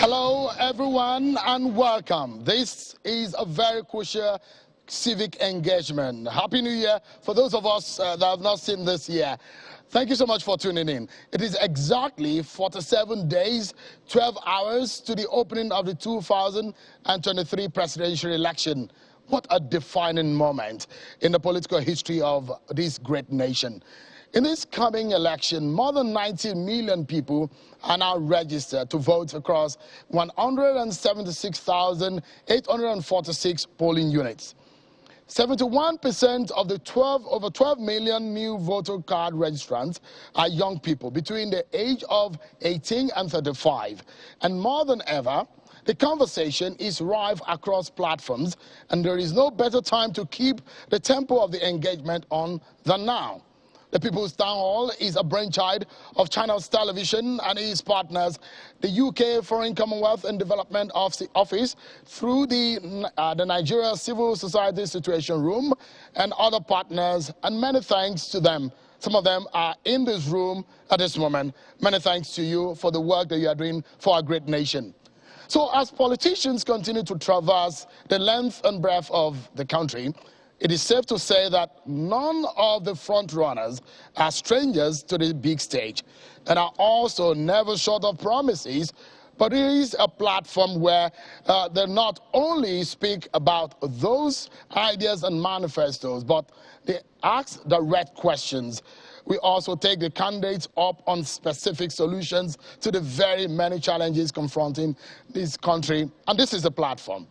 Hello, everyone, and welcome. This is a very crucial civic engagement. Happy New Year for those of us that have not seen this year. Thank you so much for tuning in. It is exactly 47 days, 12 hours to the opening of the 2023 presidential election. What a defining moment in the political history of this great nation. In this coming election, more than 90 million people are now registered to vote across 176,846 polling units. 71% of the over 12 million new voter card registrants are young people between the age of 18 and 35. And more than ever, the conversation is rife across platforms, and there is no better time to keep the tempo of the engagement on than now. The People's Townhall is a brainchild of Channels Television and its partners, the UK Foreign Commonwealth and Development Office, through the Nigeria Civil Society Situation Room, and other partners, and many thanks to them. Some of them are in this room at this moment. Many thanks to you for the work that you are doing for our great nation. So as politicians continue to traverse the length and breadth of the country, it is safe to say that none of the front runners are strangers to the big stage and are also never short of promises, but it is a platform where they not only speak about those ideas and manifestos, but they ask direct questions. We also take the candidates up on specific solutions to the very many challenges confronting this country, and this is the platform.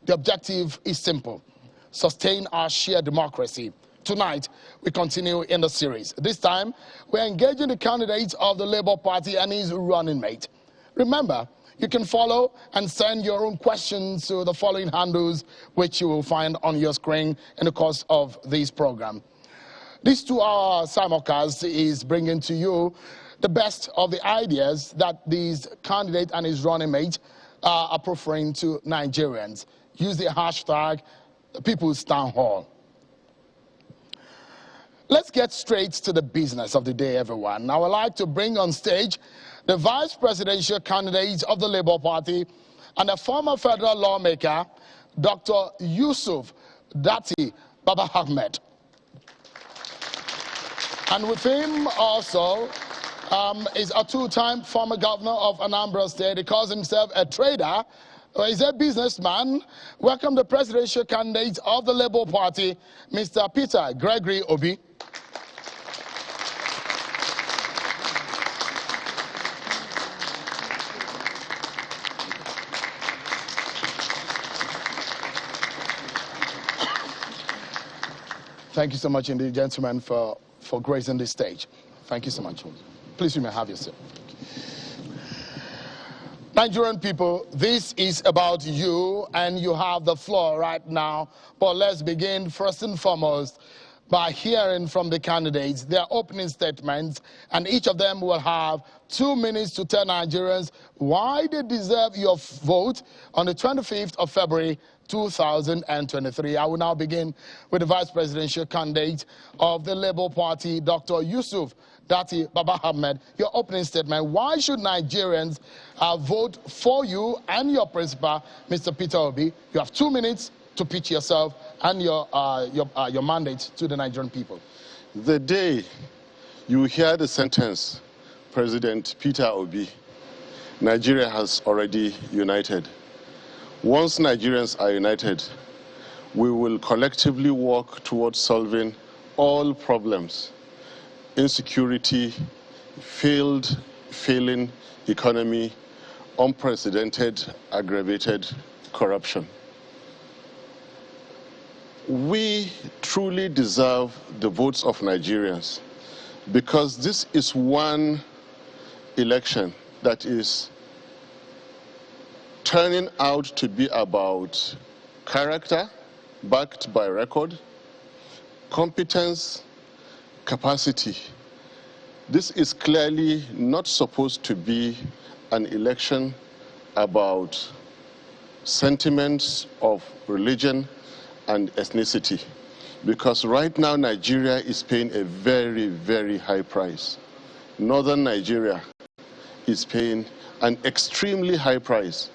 The objective is simple: sustain our shared democracy. Tonight, we continue in the series. This time, we're engaging the candidates of the Labour Party and his running mate. Remember, you can follow and send your own questions to the following handles, which you will find on your screen in the course of this program. This 2-hour simulcast is bringing to you the best of the ideas that these candidate and his running mate are proffering to Nigerians. Use the hashtag People's Townhall. Let's get straight to the business of the day, everyone. I would like to bring on stage the vice presidential candidate of the Labour Party and a former federal lawmaker, Dr. Yusuf Dati Baba Ahmed. And with him also is a two-time former governor of Anambra State. He calls himself a trader. He's a businessman. Welcome the presidential candidate of the Labour Party, Mr. Peter Gregory Obi. Thank you so much indeed, gentlemen, for gracing this stage. Thank you so much. Please, you may have your seat. Nigerian people, this is about you, and you have the floor right now. But let's begin first and foremost by hearing from the candidates their opening statements, and each of them will have 2 minutes to tell Nigerians why they deserve your vote on the 25th of February 2023. I will now begin with the vice presidential candidate of the Labour Party, Dr. Yusuf Dati Baba Ahmed. Your opening statement: why should Nigerians vote for you and your principal, Mr. Peter Obi? You have 2 minutes to pitch yourself and your mandate to the Nigerian people. The day you hear the sentence, President Peter Obi, Nigeria has already united. Once Nigerians are united, we will collectively work towards solving all problems: insecurity, failing economy, unprecedented, aggravated corruption. We truly deserve the votes of Nigerians, because this is one election that is turning out to be about character, backed by record, competence, capacity. This is clearly not supposed to be an election about sentiments of religion and ethnicity, because right now Nigeria is paying a very, very high price. Northern Nigeria is paying an extremely high price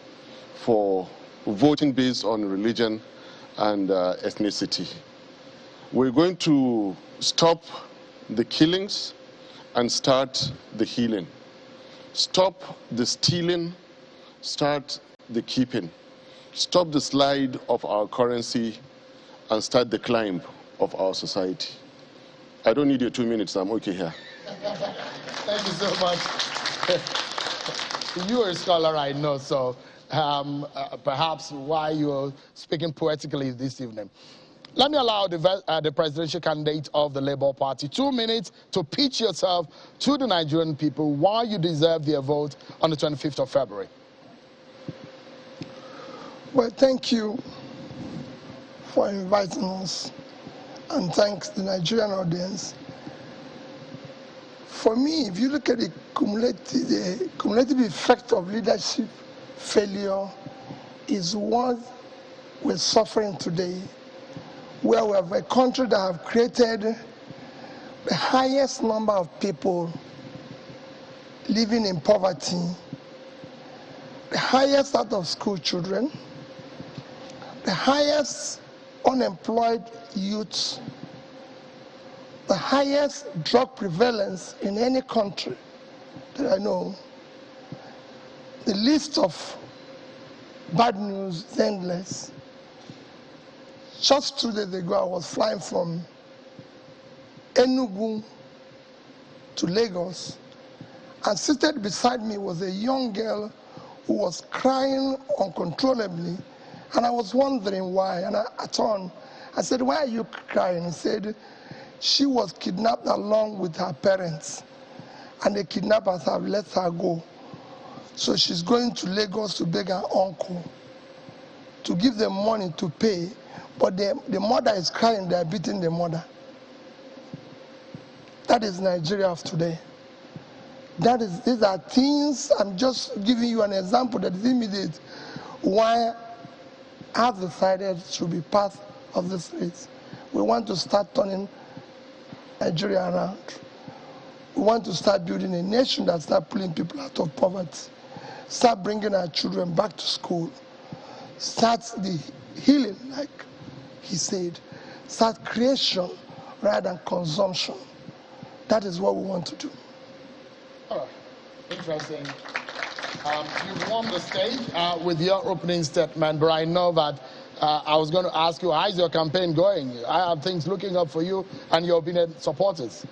for voting based on religion and ethnicity. We're going to stop the killings and start the healing. Stop the stealing, start the keeping. Stop the slide of our currency and start the climb of our society. I don't need your 2 minutes, I'm okay here. Thank you so much. You're a scholar, I know, so perhaps why you're speaking poetically this evening. Let me allow the presidential candidate of the Labour Party 2 minutes to pitch yourself to the Nigerian people why you deserve their vote on the 25th of February. Well, thank you for inviting us, and thanks the Nigerian audience. For me, if you look at the cumulative effect of leadership failure is what we're suffering today, where we have a country that have created the highest number of people living in poverty, the highest out of school children, the highest unemployed youth, the highest drug prevalence in any country that I know. The list of bad news is endless. Just 2 days ago, I was flying from Enugu to Lagos, and seated beside me was a young girl who was crying uncontrollably, and I was wondering why. And I turned, I said, "Why are you crying?" He said, she was kidnapped along with her parents, and the kidnappers have let her go. So she's going to Lagos to beg her uncle to give them money to pay, but the mother is crying, they're beating the mother. That is Nigeria of today. These are things, I'm just giving you an example that is immediate, why I've decided to be part of this race. We want to start turning Nigeria around. We want to start building a nation that starts pulling people out of poverty, start bringing our children back to school, start the healing, like he said, start creation rather than consumption. That is what we want to do. Oh, interesting. You've won the stage with your opening statement, but I know that I was going to ask you, how's your campaign going? I have things looking up for you and your opinion supporters.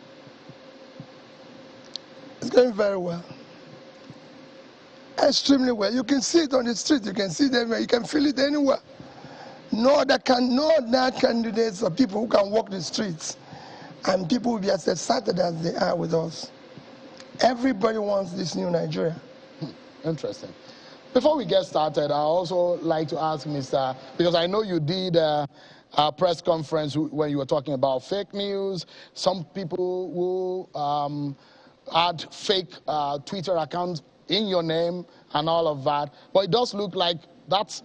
It's going very well. Extremely well. You can see it on the street. You can see them. You can feel it anywhere. No other candidates or people who can walk the streets, and people will be as excited as they are with us. Everybody wants this new Nigeria. Interesting. Before we get started, I also like to ask Mr. because I know you did a press conference when you were talking about fake news. Some people who had fake Twitter accounts in your name and all of that. But it does look like that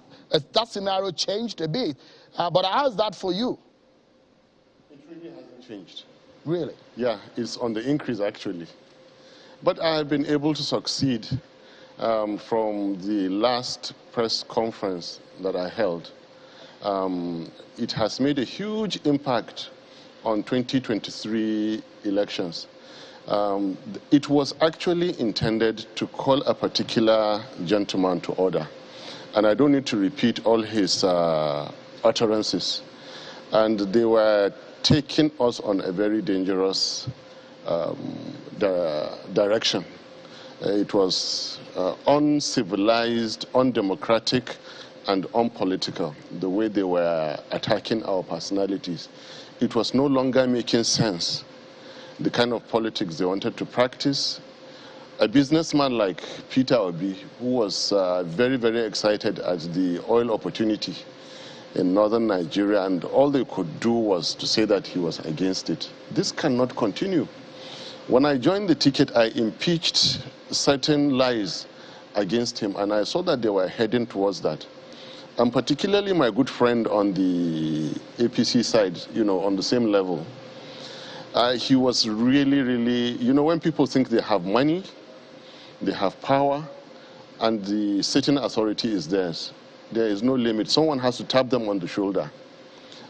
scenario changed a bit. But how's that for you? It really hasn't changed. Really? Yeah, it's on the increase actually. But I've been able to succeed from the last press conference that I held. It has made a huge impact on 2023 elections. It was actually intended to call a particular gentleman to order. And I don't need to repeat all his utterances. And they were taking us on a very dangerous direction. It was uncivilized, undemocratic, and unpolitical, the way they were attacking our personalities. It was no longer making sense, the kind of politics they wanted to practice. A businessman like Peter Obi, who was very, very excited at the oil opportunity in northern Nigeria, and all they could do was to say that he was against it. This cannot continue. When I joined the ticket, I impeached certain lies against him, and I saw that they were heading towards that. And particularly my good friend on the APC side, on the same level, he was really, really, when people think they have money, they have power, and the sitting authority is theirs. There is no limit. Someone has to tap them on the shoulder.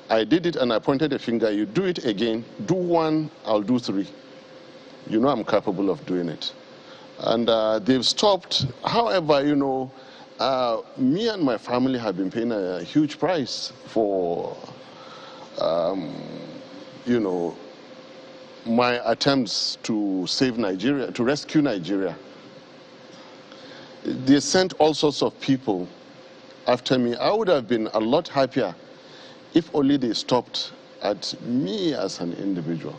I did it and I pointed a finger. You do it again. Do one, I'll do three. You know I'm capable of doing it. And they've stopped. However, you know, me and my family have been paying a huge price for, you know, my attempts to save Nigeria, to rescue Nigeria. They sent all sorts of people after me. I would have been a lot happier if only they stopped at me as an individual.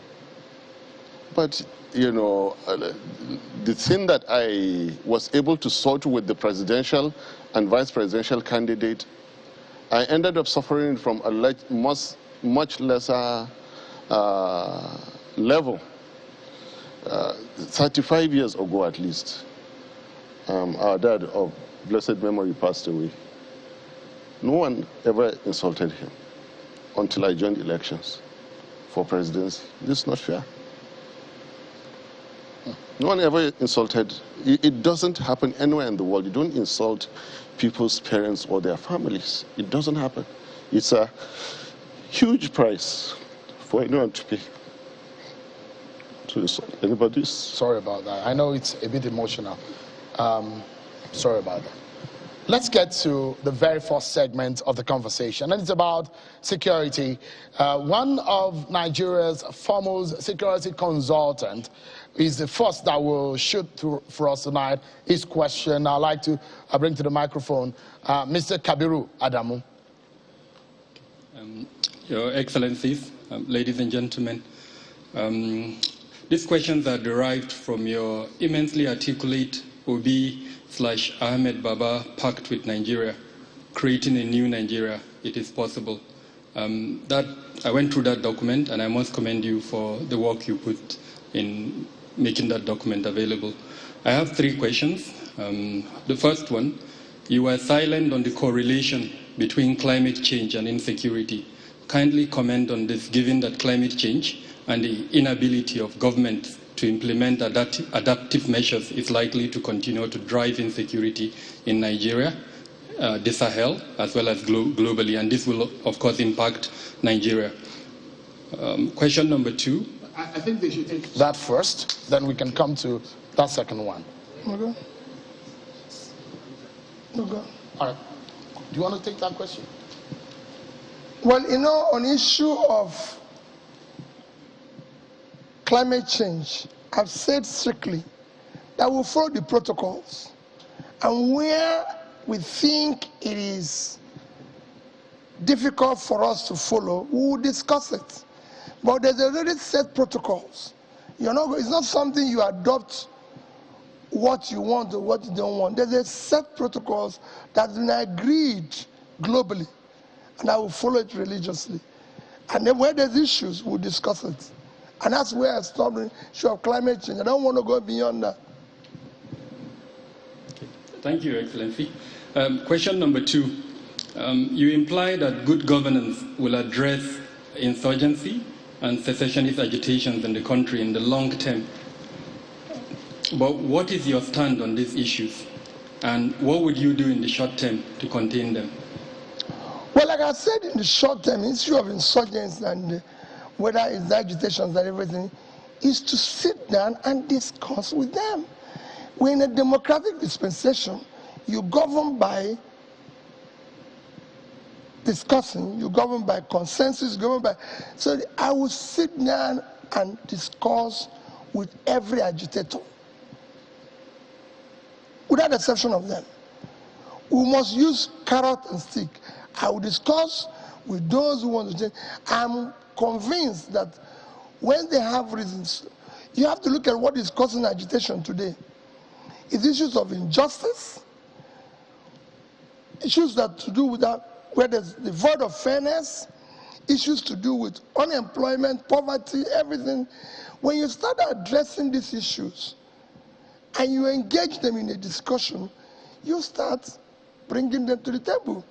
But, you know, the thing that I was able to sort with the presidential and vice presidential candidate, I ended up suffering from a much lesser level. 35 years ago, at least, our dad of blessed memory passed away. No one ever insulted him until I joined elections for presidency. This is not fair. No one ever insulted. It doesn't happen anywhere in the world. You don't insult people's parents or their families. It doesn't happen. It's a huge price for anyone to pay. Anybody's? Sorry about that. I know it's a bit emotional. Sorry about that. Let's get to the very first segment of the conversation, and it's about security. One of Nigeria's foremost security consultant is the first that will shoot through for us tonight. His question, I'd like to bring to the microphone Mr. Kabiru Adamu. Your Excellencies, ladies and gentlemen, these questions are derived from your immensely articulate Obi/Ahmed Baba pact with Nigeria, creating a new Nigeria. It is possible. I went through that document, and I must commend you for the work you put in making that document available. I have three questions. The first one, you were silent on the correlation between climate change and insecurity. Kindly comment on this, given that climate change and the inability of government to implement adaptive measures is likely to continue to drive insecurity in Nigeria, the Sahel, as well as globally, and this will, of course, impact Nigeria. Question number two. I think they should take that first, then we can come to that second one. Okay. Okay. All right. Do you want to take that question? Well, you know, on issue of climate change, I've said strictly that we'll follow the protocols. And where we think it is difficult for us to follow, we'll discuss it. But there's already set protocols. It's not something you adopt what you want or what you don't want. There's a set protocols that's been agreed globally, and I will follow it religiously. And then where there's issues, we'll discuss it. And that's where I stopped the issue of climate change. I don't want to go beyond that. Okay. Thank you, Excellency. Question number two. You imply that good governance will address insurgency and secessionist agitations in the country in the long term. But what is your stand on these issues? And what would you do in the short term to contain them? Well, like I said, in the short term, the issue of insurgency and whether it's agitations and everything, is to sit down and discuss with them. We're in a democratic dispensation. You govern by discussing, you govern by consensus, you govern by... So I will sit down and discuss with every agitator, without exception of them. We must use carrot and stick. I will discuss with those who want to change. I'm convinced that when they have reasons, you have to look at what is causing agitation today. It's issues of injustice, issues that to do with that, where there's the void of fairness, issues to do with unemployment, poverty, everything. When you start addressing these issues and you engage them in a discussion, you start bringing them to the table.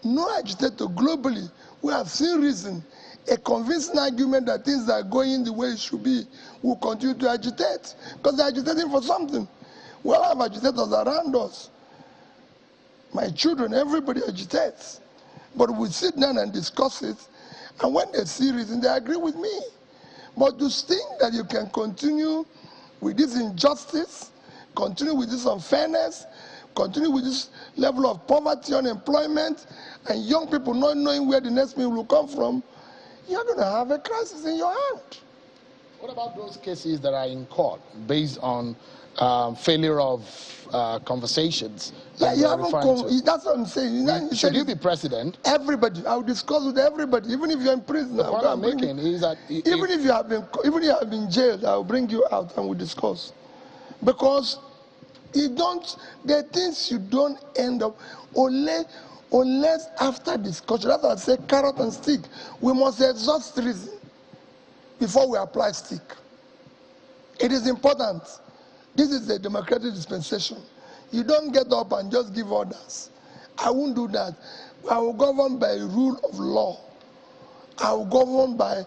No agitator globally who have seen reason, a convincing argument that things are going the way it should be, will continue to agitate, because they're agitating for something. We all have agitators around us. my children, everybody agitates. But we sit down and discuss it, and when they see reason, they agree with me. But to think that you can continue with this injustice, continue with this unfairness, continue with this level of poverty, unemployment, and young people not knowing where the next meal will come from, you're going to have a crisis in your hand. What about those cases that are in court based on failure of conversations? Yeah, you haven't that's what I'm saying. Should you be president? Everybody. I will discuss with everybody, even if you're in prison. The point I'm making is that even if you have been jailed, I will bring you out and we'll discuss. Because there are things you don't end up unless after discussion. That's why I say carrot and stick. We must exhaust reason before we apply stick. It is important. This is a democratic dispensation. You don't get up and just give orders. I won't do that. I will govern by rule of law. I will govern by,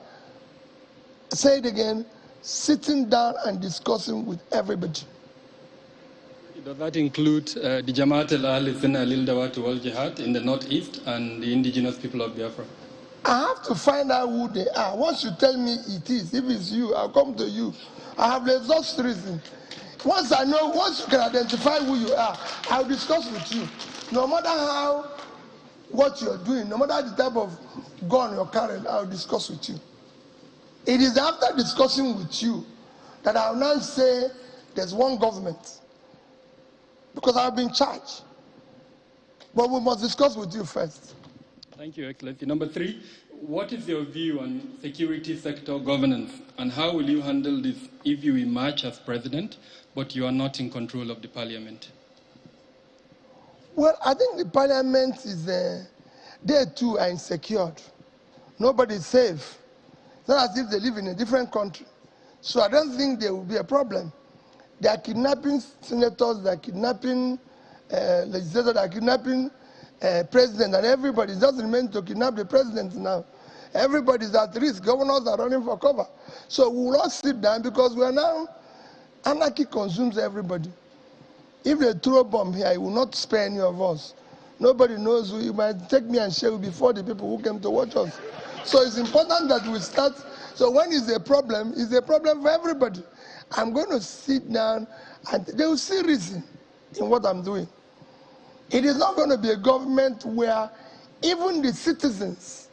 say it again, sitting down and discussing with everybody. Does that include the Jamaat al-Ahl Sunnah al-Dawat wal Jihad in the northeast and the indigenous people of Biafra? I have to find out who they are. Once you tell me it is, if it's you, I'll come to you. I have the exhaust reason. Once you can identify who you are, I'll discuss with you. No matter what you're doing, no matter the type of gun you're carrying, I'll discuss with you. It is after discussing with you that I'll now say there's one government. Because I've been charged. But we must discuss with you first. Thank you, Excellency. Number 3, what is your view on security sector governance, and how will you handle this if you emerge as president, but you are not in control of the parliament? Well, I think the parliament is, they too are insecure. Nobody is safe. It's not as if they live in a different country. So I don't think there will be a problem. They are kidnapping senators, they are kidnapping legislators, they are kidnapping president, and everybody. It doesn't mean to kidnap the president now. Everybody is at risk. Governors are running for cover. So we will all sit down because we are now, anarchy consumes everybody. If they throw a bomb here, it will not spare any of us. Nobody knows who. You might take me and share before the people who came to watch us. So it's important that we start. So when it's a problem for everybody. I'm going to sit down and they will see reason in what I'm doing. It is not going to be a government where even the citizens,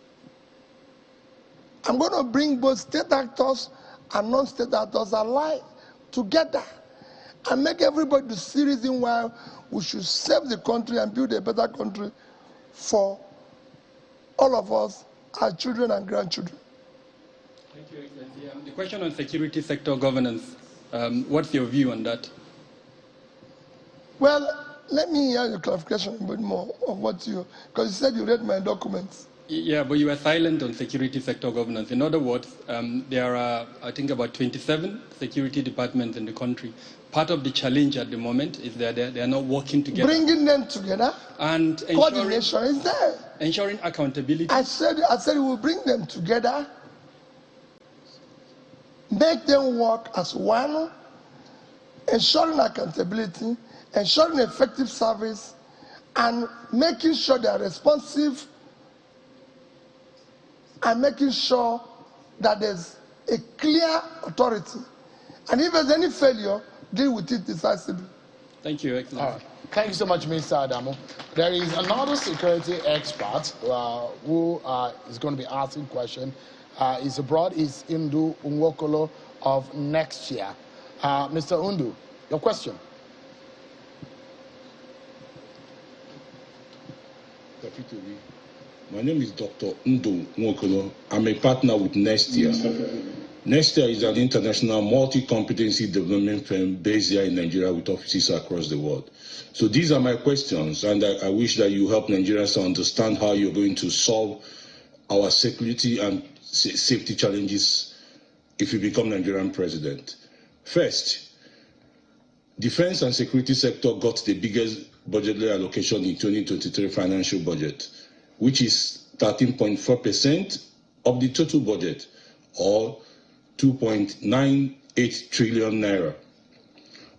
I'm going to bring both state actors and non-state actors alike together and make everybody see reason why we should save the country and build a better country for all of us, our children and grandchildren. Thank you, Excellency. The question on security sector governance, what's your view on that? Well, let me hear your clarification a bit more of what because you said you read my documents. Yeah, but you were silent on security sector governance. In other words, there are, I think, about 27 security departments in the country. Part of the challenge at the moment is that they are not working together. Bringing them together. And coordination is there. Ensuring accountability. I said we will bring them together, make them work as one, ensuring accountability, ensuring effective service, and making sure they are responsive, and making sure that there's a clear authority. And if there's any failure, deal with it decisively. Thank you, Excellency. All right. Thank you so much, Mr. Adamu. There is another security expert who is going to be asking questions. Is abroad, is Indu Nwokolo of Next Year. Mr. Undu, your question. My name is Dr. Ndu Nwokolo. I'm a partner with Next Year. Next Year is an international multi-competency development firm based here in Nigeria with offices across the world. So these are my questions, and I wish that you help Nigerians to understand how you're going to solve our security and safety challenges if you become Nigerian president. First, defense and security sector got the biggest budgetary allocation in 2023 financial budget, which is 13.4% of the total budget, or 2.98 trillion naira.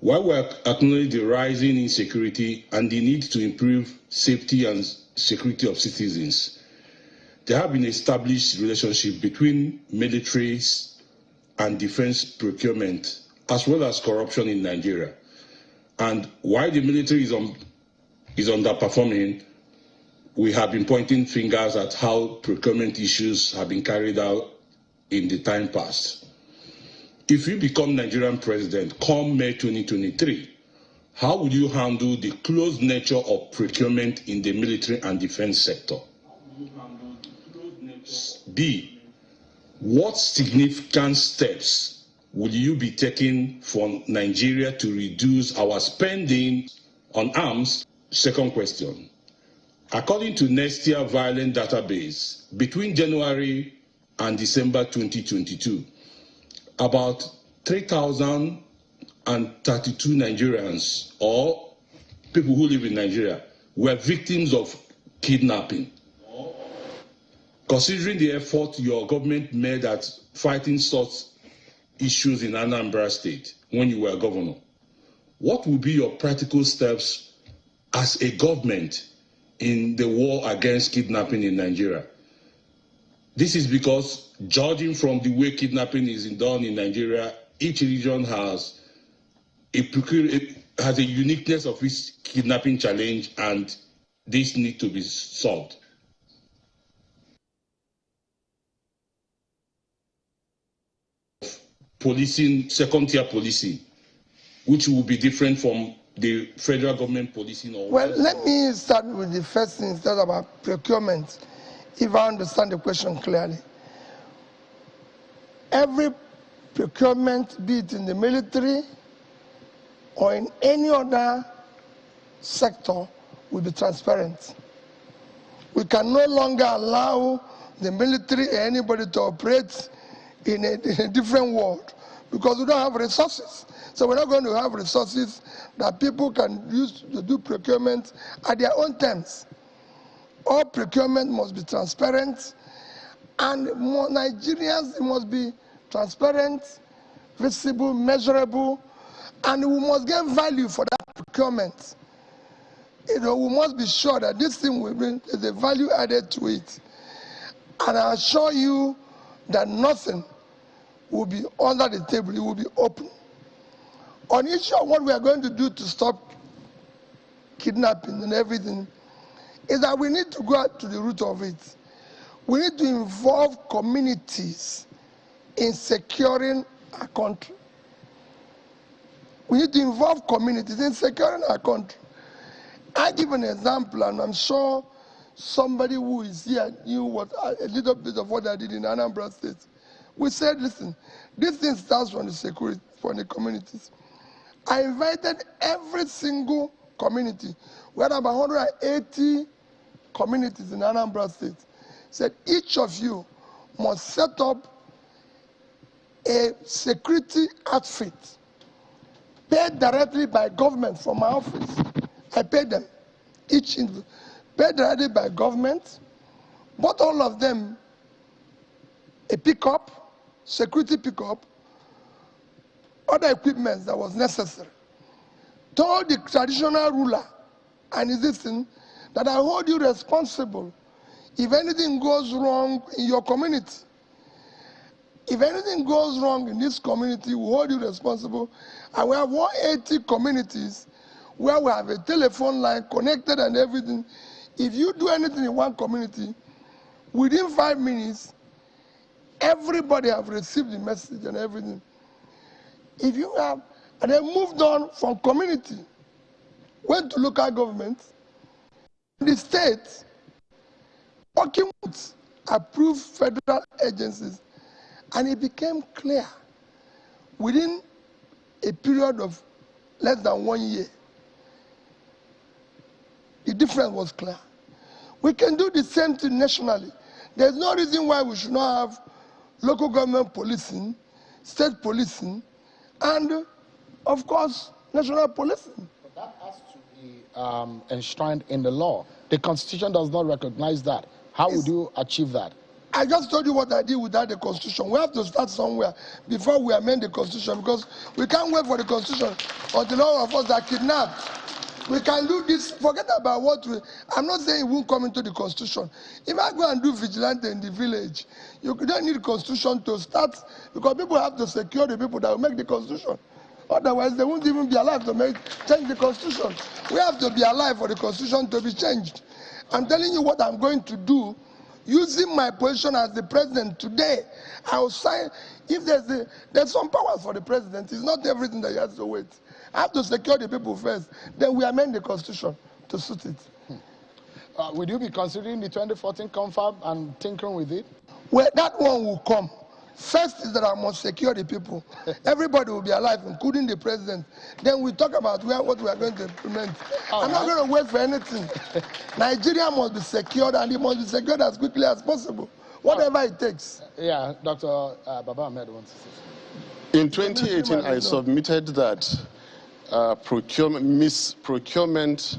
While we acknowledge the rising insecurity and the need to improve safety and security of citizens, there have been established relationships between militaries and defense procurement, as well as corruption in Nigeria. And while the military is underperforming, we have been pointing fingers at how procurement issues have been carried out in the time past. If you become Nigerian president come May 2023, how would you handle the close nature of procurement in the military and defense sector? B, what significant steps will you be taking for Nigeria to reduce our spending on arms? Second question. According to next year violent database, between January and December 2022, about 3,032 Nigerians, or people who live in Nigeria, were victims of kidnapping. Considering the effort your government made at fighting such issues in Anambra State when you were governor, what will be your practical steps as a government in the war against kidnapping in Nigeria? This is because, judging from the way kidnapping is done in Nigeria, each region has a uniqueness of its kidnapping challenge, and this needs to be solved. Policing, second-tier policing, which will be different from the federal government policing. Well, let me start with the first thing instead about procurement, if I understand the question clearly. Every procurement, be it in the military or in any other sector, will be transparent. We can no longer allow the military or anybody to operate in a different world because we don't have resources. So we're not going to have resources that people can use to do procurement at their own terms. All procurement must be transparent, and more Nigerians must be transparent, visible, measurable, and we must get value for that procurement. We must be sure that this thing will bring the value added to it. And I assure you that nothing will be under the table, it will be open. On the issue of what we are going to do to stop kidnapping and everything, is that we need to go out to the root of it. We need to involve communities in securing our country. We need to involve communities in securing our country. I give an example, and I'm sure somebody who is here knew a little bit of what I did in Anambra State. We said, listen, this thing starts from the security, from the communities. I invited every single community. We had about 180 communities in Anambra State. Said each of you must set up a security outfit paid directly by government from my office. I paid them, each paid directly by government, bought all of them a pickup, security pickup, other equipment that was necessary. Told the traditional ruler and his thing that I hold you responsible if anything goes wrong in your community. If anything goes wrong in this community, we hold you responsible. And we have 180 communities where we have a telephone line connected and everything. If you do anything in one community, within 5 minutes, everybody have received the message and everything. If you have, and then moved on from community, went to local government, the state, working with approved federal agencies, and it became clear within a period of less than 1 year. The difference was clear. We can do the same thing nationally. There's no reason why we should not have local government policing, state policing, and, of course, national policing. But that has to be enshrined in the law. The Constitution does not recognize that. How would you achieve that? I just told you what I did without the Constitution. We have to start somewhere before we amend the Constitution, because we can't wait for the Constitution until all of us are kidnapped. We can do this, forget about what we, I'm not saying it won't come into the Constitution. If I go and do vigilante in the village, you don't need Constitution to start, because people have to secure the people that will make the Constitution. Otherwise, they won't even be alive to change the Constitution. We have to be alive for the Constitution to be changed. I'm telling you what I'm going to do. Using my position as the president today, I will sign. If there's some powers for the president, it's not everything that he has to wait. I have to secure the people first. Then we amend the Constitution to suit it. Would you be considering the 2014 confab and tinkering with it? Well, that one will come. First is that I must secure the people. Everybody will be alive, including the president. Then we talk about what we are going to implement. I'm not going to wait for anything. Nigeria must be secured, and it must be secured as quickly as possible, whatever it takes. Yeah, Dr. Baba Ahmed wants to say. In 2018, I submitted that misprocurement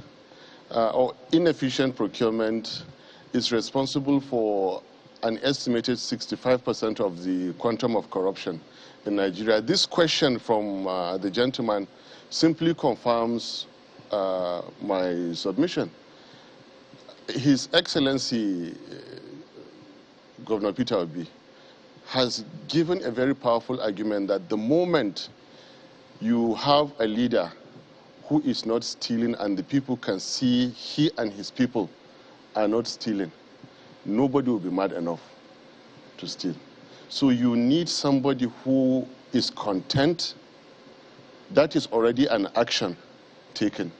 or inefficient procurement is responsible for an estimated 65% of the quantum of corruption in Nigeria. This question from the gentleman simply confirms my submission. His Excellency, Governor Peter Obi, has given a very powerful argument that the moment you have a leader who is not stealing and the people can see he and his people are not stealing, nobody will be mad enough to steal. So you need somebody who is content. That is already an action taken.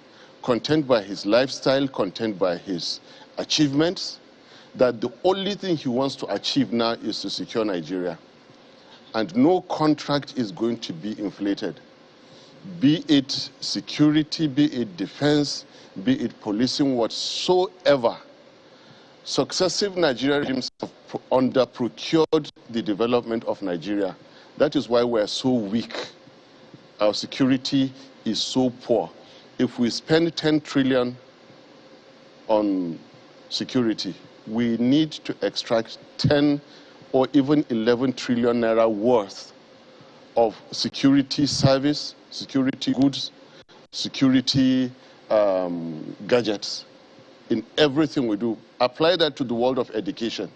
Content by his lifestyle, content by his achievements, that the only thing he wants to achieve now is to secure Nigeria. And no contract is going to be inflated. Be it security, be it defense, be it policing, whatsoever. Successive Nigerian regimes have under-procured the development of Nigeria. That is why we're so weak. Our security is so poor. If we spend 10 trillion on security, we need to extract 10 or even 11 trillion naira worth of security service, security goods, security gadgets in everything we do. Apply that to the world of education.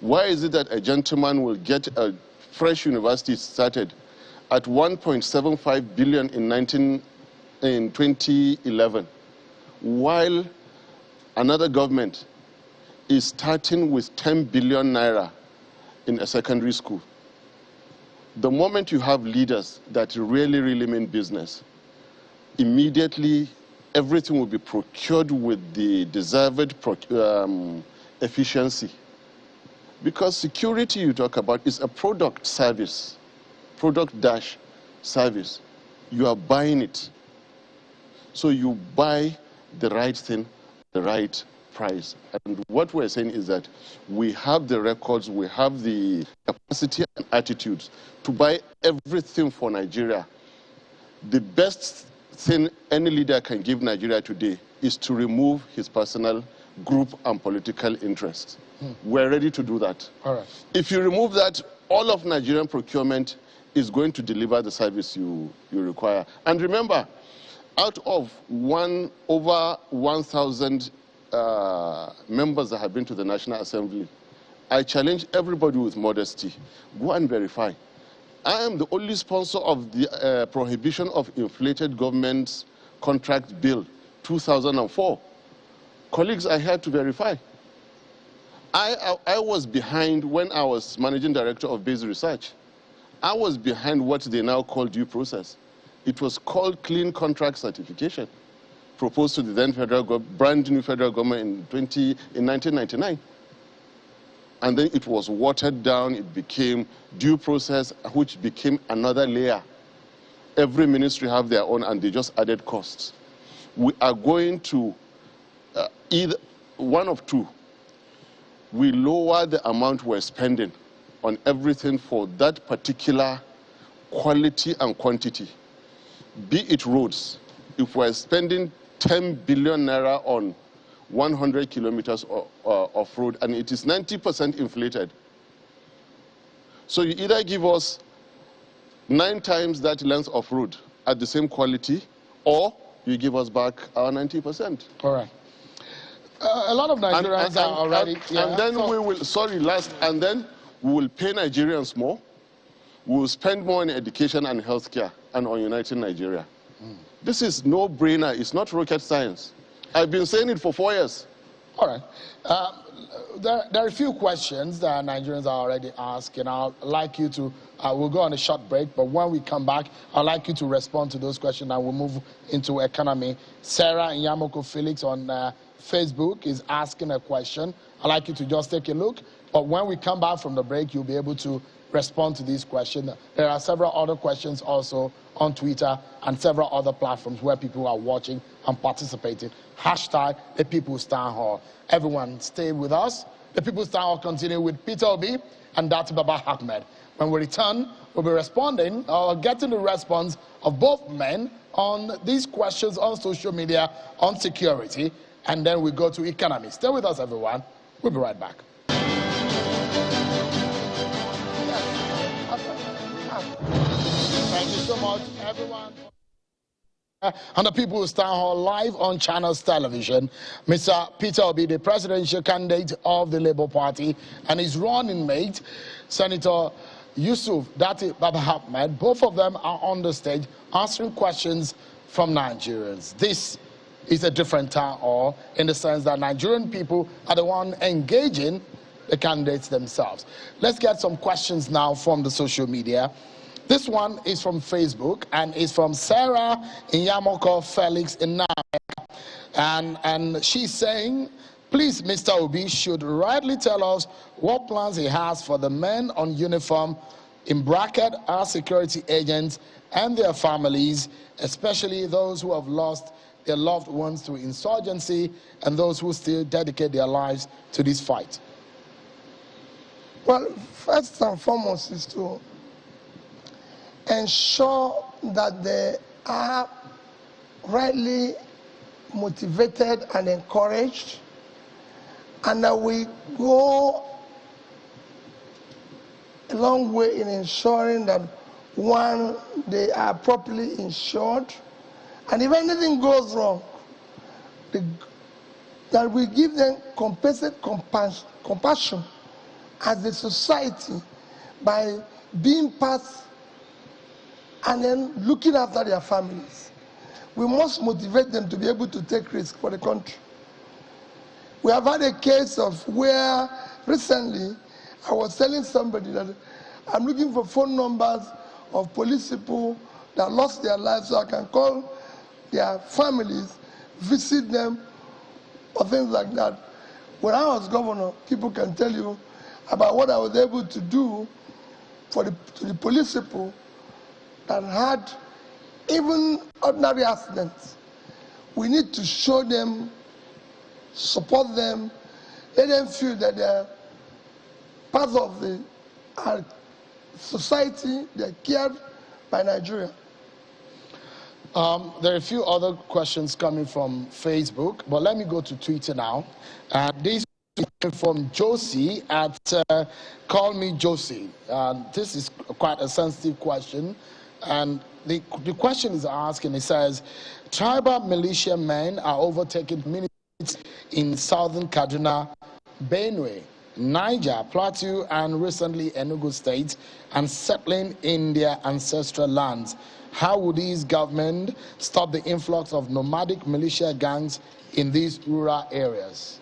Why is it that a gentleman will get a fresh university started at 1.75 billion in 2011, while another government is starting with 10 billion naira in a secondary school? The moment you have leaders that really mean business, immediately everything will be procured with the deserved efficiency. Because security you talk about is a product service, product-service. You are buying it. So you buy the right thing, the right price. And what we're saying is that we have the records, we have the capacity and attitudes to buy everything for Nigeria. The best thing any leader can give Nigeria today is to remove his personal, group, and political interests. We're ready to do that. All right. If you remove that, all of Nigerian procurement is going to deliver the service you require. And remember, out of over 1,000 members that have been to the National Assembly, I challenge everybody with modesty. Go and verify. I am the only sponsor of the prohibition of inflated government's contract bill, 2004. Colleagues are here to verify. I was behind when I was managing director of base research. I was behind what they now call due process. It was called clean contract certification, proposed to the then brand new federal government in 1999. And then it was watered down, it became due process, which became another layer. Every ministry have their own, and they just added costs. We are going to either one of two. We lower the amount we're spending on everything for that particular quality and quantity. Be it roads. If we're spending 10 billion naira on 100 kilometers of of road, and it is 90% inflated. So you either give us 9 times that length of road at the same quality, or you give us back our 90%. All right. A lot of Nigerians are already... And then we will, and then we will pay Nigerians more. We will spend more on education and healthcare and on uniting Nigeria. This is no-brainer. It's not rocket science. I've been saying it for 4 years. All right. There are a few questions that Nigerians are already asking. I'd like you to, we'll go on a short break, but when we come back, I'd like you to respond to those questions, and we'll move into economy. Sarah Nyamoko Felix on Facebook is asking a question. I'd like you to just take a look, but when we come back from the break, you'll be able to respond to these questions. There are several other questions also on Twitter and several other platforms where people are watching and participating. Hashtag the People's Town Hall. Everyone stay with us. The People's Town Hall continue with Peter Obi and Dr. Baba Ahmed. When we return, we'll be responding or getting the response of both men on these questions on social media, on security, and then we go to economy. Stay with us, everyone. We'll be right back. Thank you so much, everyone. And the People's Town Hall live on Channels Television. Mr. Peter Obi, the presidential candidate of the Labour Party, and his running mate, Senator Yusuf Dati Baba Ahmed, both of them are on the stage answering questions from Nigerians. This is a different town hall in the sense that Nigerian people are the one engaging the candidates themselves. Let's get some questions now from the social media. This one is from Facebook and is from Sarah Nyamoko Felix in Namibia. And she's saying, please, Mr. Obi should rightly tell us what plans he has for the men on uniform, in bracket, our security agents and their families, especially those who have lost their loved ones to insurgency and those who still dedicate their lives to this fight. Well, first and foremost is to ensure that they are rightly motivated and encouraged, and that we go a long way in ensuring that, one, they are properly insured, and if anything goes wrong, that we give them compassionate compassion as a society by being part and then looking after their families. We must motivate them to be able to take risks for the country. We have had a case of where recently I was telling somebody that I'm looking for phone numbers of police people that lost their lives so I can call their families, visit them, or things like that. When I was governor, people can tell you about what I was able to do for to the police people that had even ordinary accidents. We need to show them, support them, let them feel that they're part of our society, they're cared by Nigeria. There are a few other questions coming from Facebook, but let me go to Twitter now. This is from Josie at Call Me Josie. This is quite a sensitive question. And the question is asking, it says, tribal militia men are overtaking militias in southern Kaduna, Benue, Niger, Plateau, and recently Enugu states, and settling in their ancestral lands. How would these government stop the influx of nomadic militia gangs in these rural areas?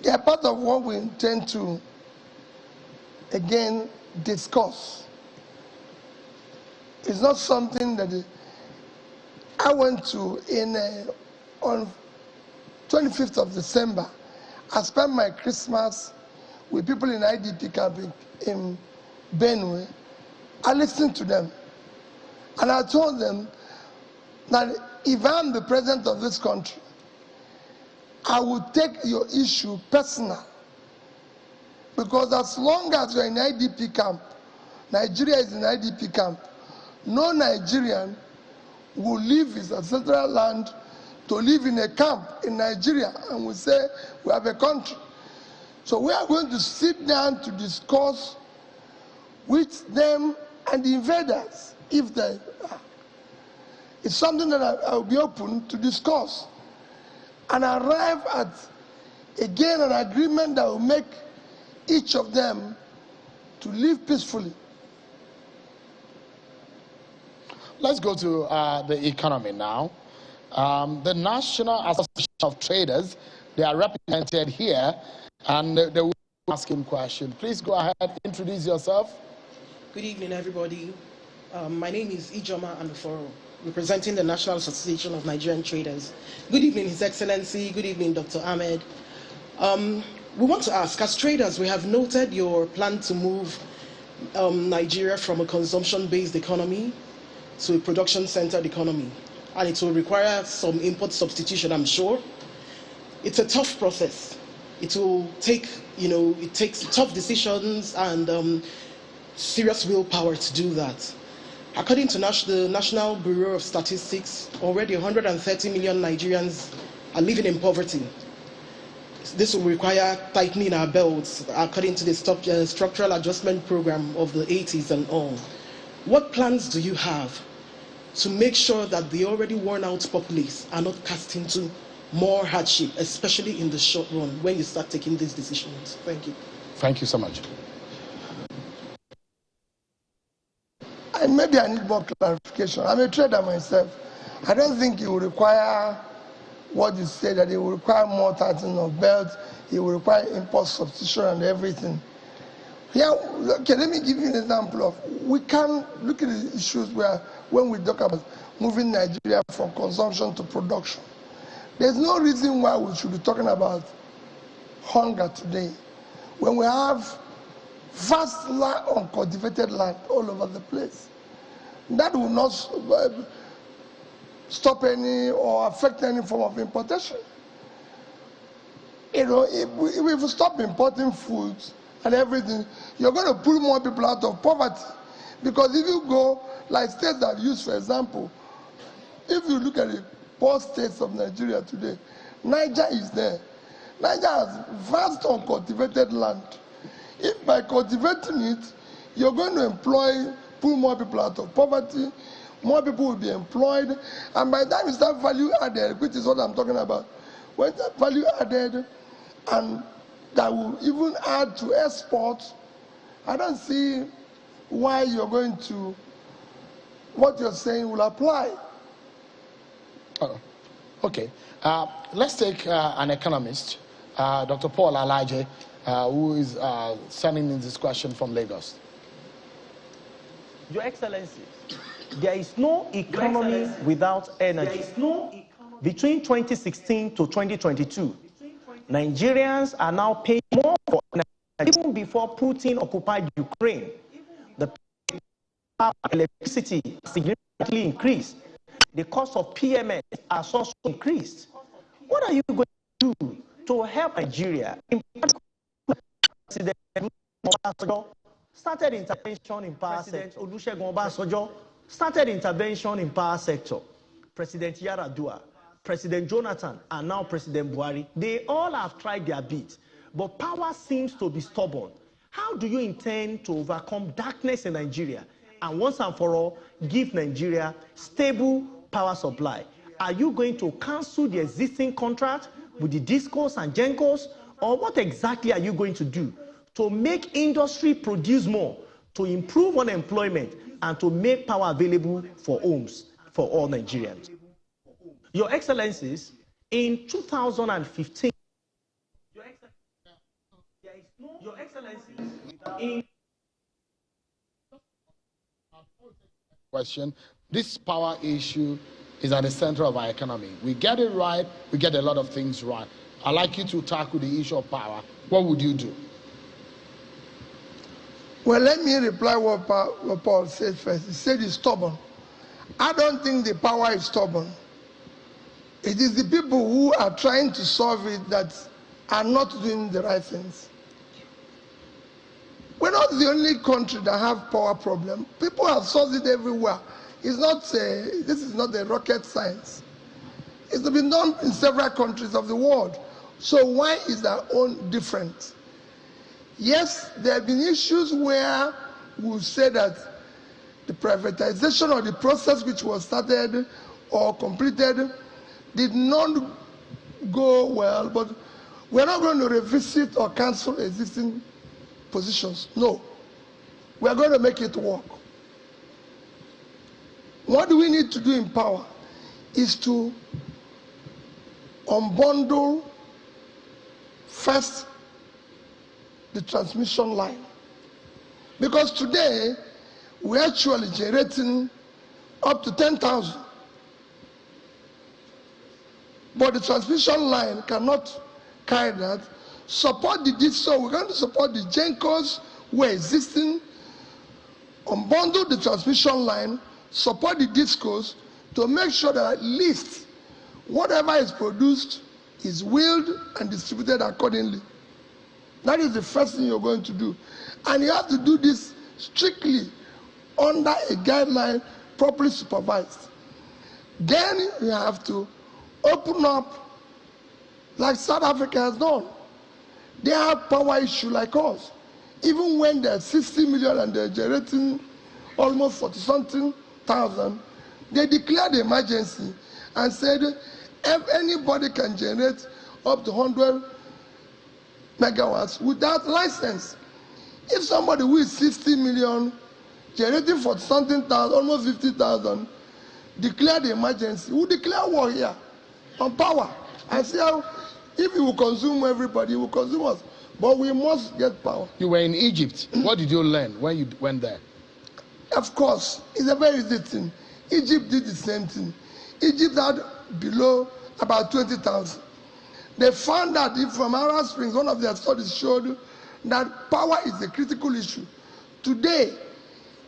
They are part of what we intend to, again, discuss. It's not something that I went to on 25th of December. I spent my Christmas with people in IDP camp in Benue. I listened to them. And I told them that if I'm the president of this country, I will take your issue personal. Because as long as you're in IDP camp, Nigeria is in IDP camp, no Nigerian will leave his ancestral land to live in a camp in Nigeria and we say we have a country. So we are going to sit down to discuss with them and the invaders, if they are. It's something that I will be open to discuss and arrive at, again, an agreement that will make each of them to live peacefully. Let's go to the economy now. The National Association of Traders, they are represented here, and they will be asking questions. Please go ahead, introduce yourself. Good evening, everybody. My name is Ijoma Anduforo, representing the National Association of Nigerian Traders. Good evening, His Excellency. Good evening, Dr. Ahmed. We want to ask, as traders, we have noted your plan to move Nigeria from a consumption-based economy to a production-centered economy, and it will require some import substitution, I'm sure. It's a tough process. It will take, it takes tough decisions and serious willpower to do that. According to the National Bureau of Statistics, already 130 million Nigerians are living in poverty. This will require tightening our belts, according to the structural adjustment program of the 80s and all. What plans do you have to make sure that the already worn-out populace are not cast into more hardship, especially in the short run, when you start taking these decisions? Thank you. Thank you so much. Maybe I need more clarification. I'm a trader myself. I don't think it will require what you say, that it will require more tightening of belts, it will require import substitution and everything. Yeah, okay, let me give you an example of, we can look at the issues where, when we talk about moving Nigeria from consumption to production, there's no reason why we should be talking about hunger today when we have vast uncultivated land all over the place. That will not stop any or affect any form of importation. If we stop importing foods and everything, you're going to pull more people out of poverty. Because if you go, like states I've used, for example, if you look at the poor states of Nigeria today, Niger is there. Niger has vast uncultivated land. If by cultivating it, you're going to pull more people out of poverty, more people will be employed, and by the time you start value added, which is what I'm talking about, when that value added, and that will even add to exports, I don't see why you're going to, what you're saying will apply. Oh, okay. Let's take an economist, Dr. Paul Alaje, who is sending in this question from Lagos. Your Excellency, there is no economy without energy. Between 2016 to 2022, Nigerians are now paying more for energy. Even before Putin occupied Ukraine, the price of electricity significantly increased. The cost of PMS has also increased. What are you going to do to help Nigeria? President Obasanjo started intervention in power sector. Olusegun Obasanjo started intervention in power sector. President Yaradua, President Jonathan, and now President Buhari, they all have tried their bit, but power seems to be stubborn. How do you intend to overcome darkness in Nigeria and once and for all give Nigeria stable power supply? Are you going to cancel the existing contract with the DISCOs and GENCOs, or what exactly are you going to do to make industry produce more, to improve unemployment, and to make power available for homes for all Nigerians? Your Excellencies, in 2015, Your Excellencies, question. This power issue is at the center of our economy. We get it right, we get a lot of things right. I'd like you to tackle the issue of power. What would you do? Well, let me reply what Paul said first. He said it's stubborn. I don't think the power is stubborn. It is the people who are trying to solve it that are not doing the right things. We're not the only country that have power problem. People have solved it everywhere. It's not this is not a rocket science. It's been done in several countries of the world. So why is our own different? Yes, there have been issues where we say that the privatization or the process which was started or completed did not go well, but we're not going to revisit or cancel existing positions. No. We're going to make it work. What do we need to do in power is to unbundle first the transmission line. Because today, we're actually generating up to 10,000. But the transmission line cannot carry that. Support the DISCO. We're going to support the GENCOs who are existing, unbundle the transmission line, support the DISCOs to make sure that at least whatever is produced is wheeled and distributed accordingly. That is the first thing you're going to do. And you have to do this strictly under a guideline properly supervised. Then you have to open up like South Africa has done. They have power issue like us. Even when they're 60 million and they're generating almost 40-something thousand, they declared the emergency and said if anybody can generate up to 100 megawatts without license. If somebody who is 60 million generating 40-something thousand, almost 50,000, declare the emergency, who declare war here on power and say how if he will consume everybody, he will consume us. But we must get power. You were in Egypt. What did you learn when you went there? Of course, it's a very easy thing. Egypt did the same thing. Egypt had below about 20,000. They found that if from Arab Springs, one of their studies showed that power is a critical issue. Today,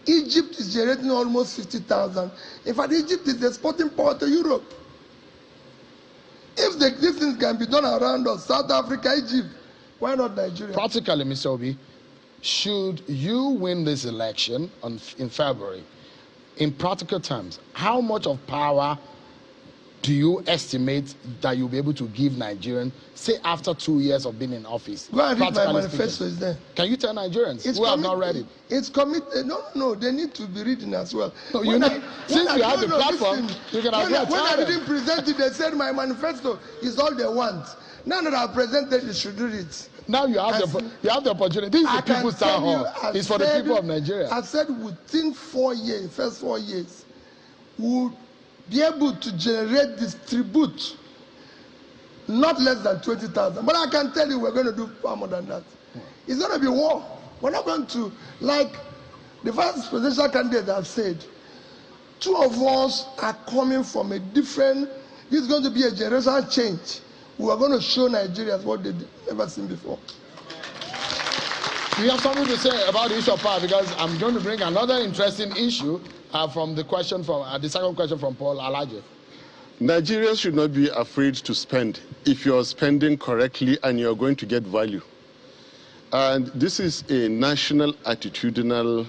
Egypt is generating almost 50,000. In fact, Egypt is exporting power to Europe. If these things can be done around us, South Africa, Egypt, why not Nigeria? Practically, Mr. Obi, should you win this election in February, in practical terms, how much of power do you estimate that you'll be able to give Nigerians, say after 2 years of being in office? Go and read my manifesto, is there. Can you tell Nigerians who have not read it? It's committed. No, they need to be reading as well. No, since you have the platform, you can have when I didn't present it, they said my manifesto is all they want. Now that I've presented, you should read it. Now you have the opportunity. This is the people's town hall. It's for the people of Nigeria. I said within 4 years, first 4 years, we'll be able to generate, distribute not less than 20,000. But I can tell you we're going to do far more than that. It's going to be war. We're not going to, like the vice presidential candidate have said, 2 of us are coming from a different, this is going to be a generational change. We are going to show Nigerians what they've never seen before. We have something to say about the issue of power, because I'm going to bring another interesting issue from the question the second question from Paul Alaje. Nigerians should not be afraid to spend if you're spending correctly and you're going to get value. And this is a national attitudinal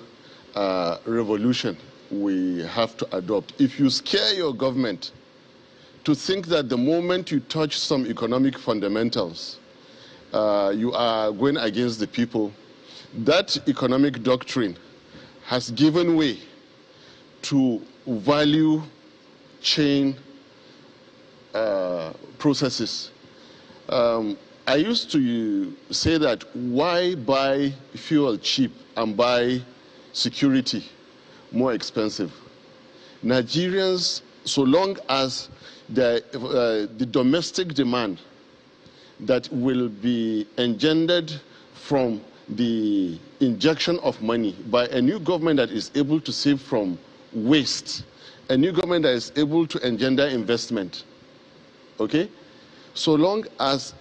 revolution we have to adopt. If you scare your government to think that the moment you touch some economic fundamentals, you are going against the people, that economic doctrine has given way to value chain processes. I used to say that why buy fuel cheap and buy security more expensive? Nigerians, so long as the domestic demand that will be engendered from the injection of money by a new government that is able to save from waste, a new government that is able to engender investment, okay? So long as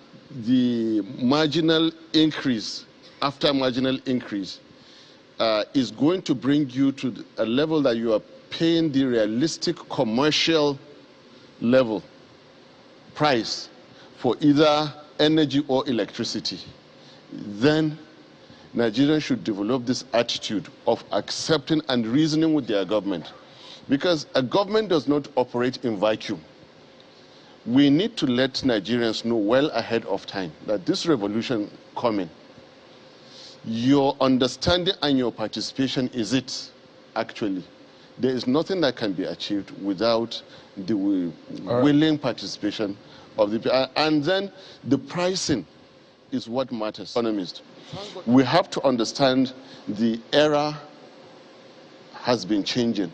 the marginal increase, after marginal increase, is going to bring you to a level that you are paying the realistic commercial level price for either energy or electricity, then Nigerians should develop this attitude of accepting and reasoning with their government. Because a government does not operate in vacuum. we need to let Nigerians know well ahead of time that this revolution coming, your understanding and your participation is it, actually. There is nothing that can be achieved without the willing participation of the people. And then the pricing is what matters. Economists, we have to understand the era has been changing.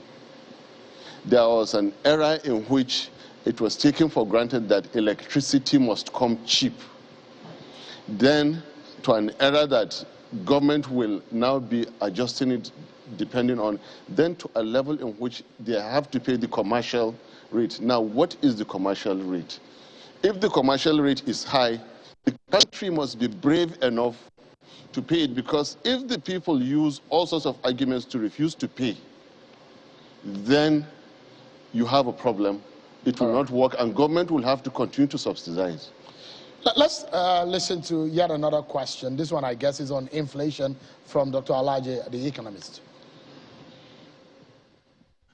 There was an era in which it was taken for granted that electricity must come cheap. Then to an era that government will now be adjusting it depending on, then to a level in which they have to pay the commercial rate. Now, what is the commercial rate? If the commercial rate is high, the country must be brave enough to pay it, because if the people use all sorts of arguments to refuse to pay, then you have a problem. It will not work, and government will have to continue to subsidize. Let's listen to yet another question. This one, I guess, is on inflation from Dr. Alaje, the economist.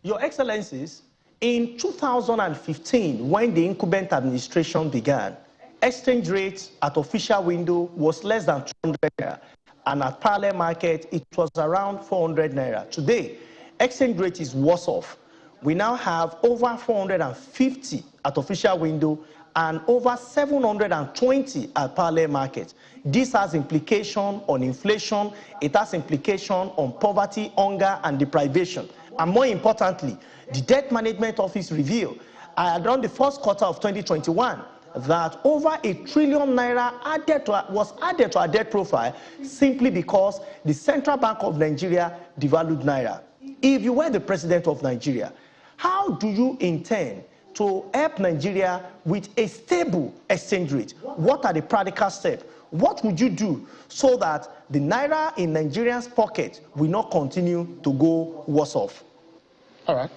Your Excellencies, in 2015, when the incumbent administration began, exchange rate at official window was less than 200 naira, and at parallel market, it was around 400 naira. Today, exchange rate is worse off. We now have over 450 at official window and over 720 at parallel market. This has implication on inflation, it has implication on poverty, hunger, and deprivation. And more importantly, the Debt Management Office revealed around the first quarter of 2021 that over ₦1 trillion was added to our debt profile simply because the Central Bank of Nigeria devalued naira. If you were the president of Nigeria, how do you intend to help Nigeria with a stable exchange rate? What are the practical steps? What would you do so that the naira in Nigerians' pocket will not continue to go worse off? All right.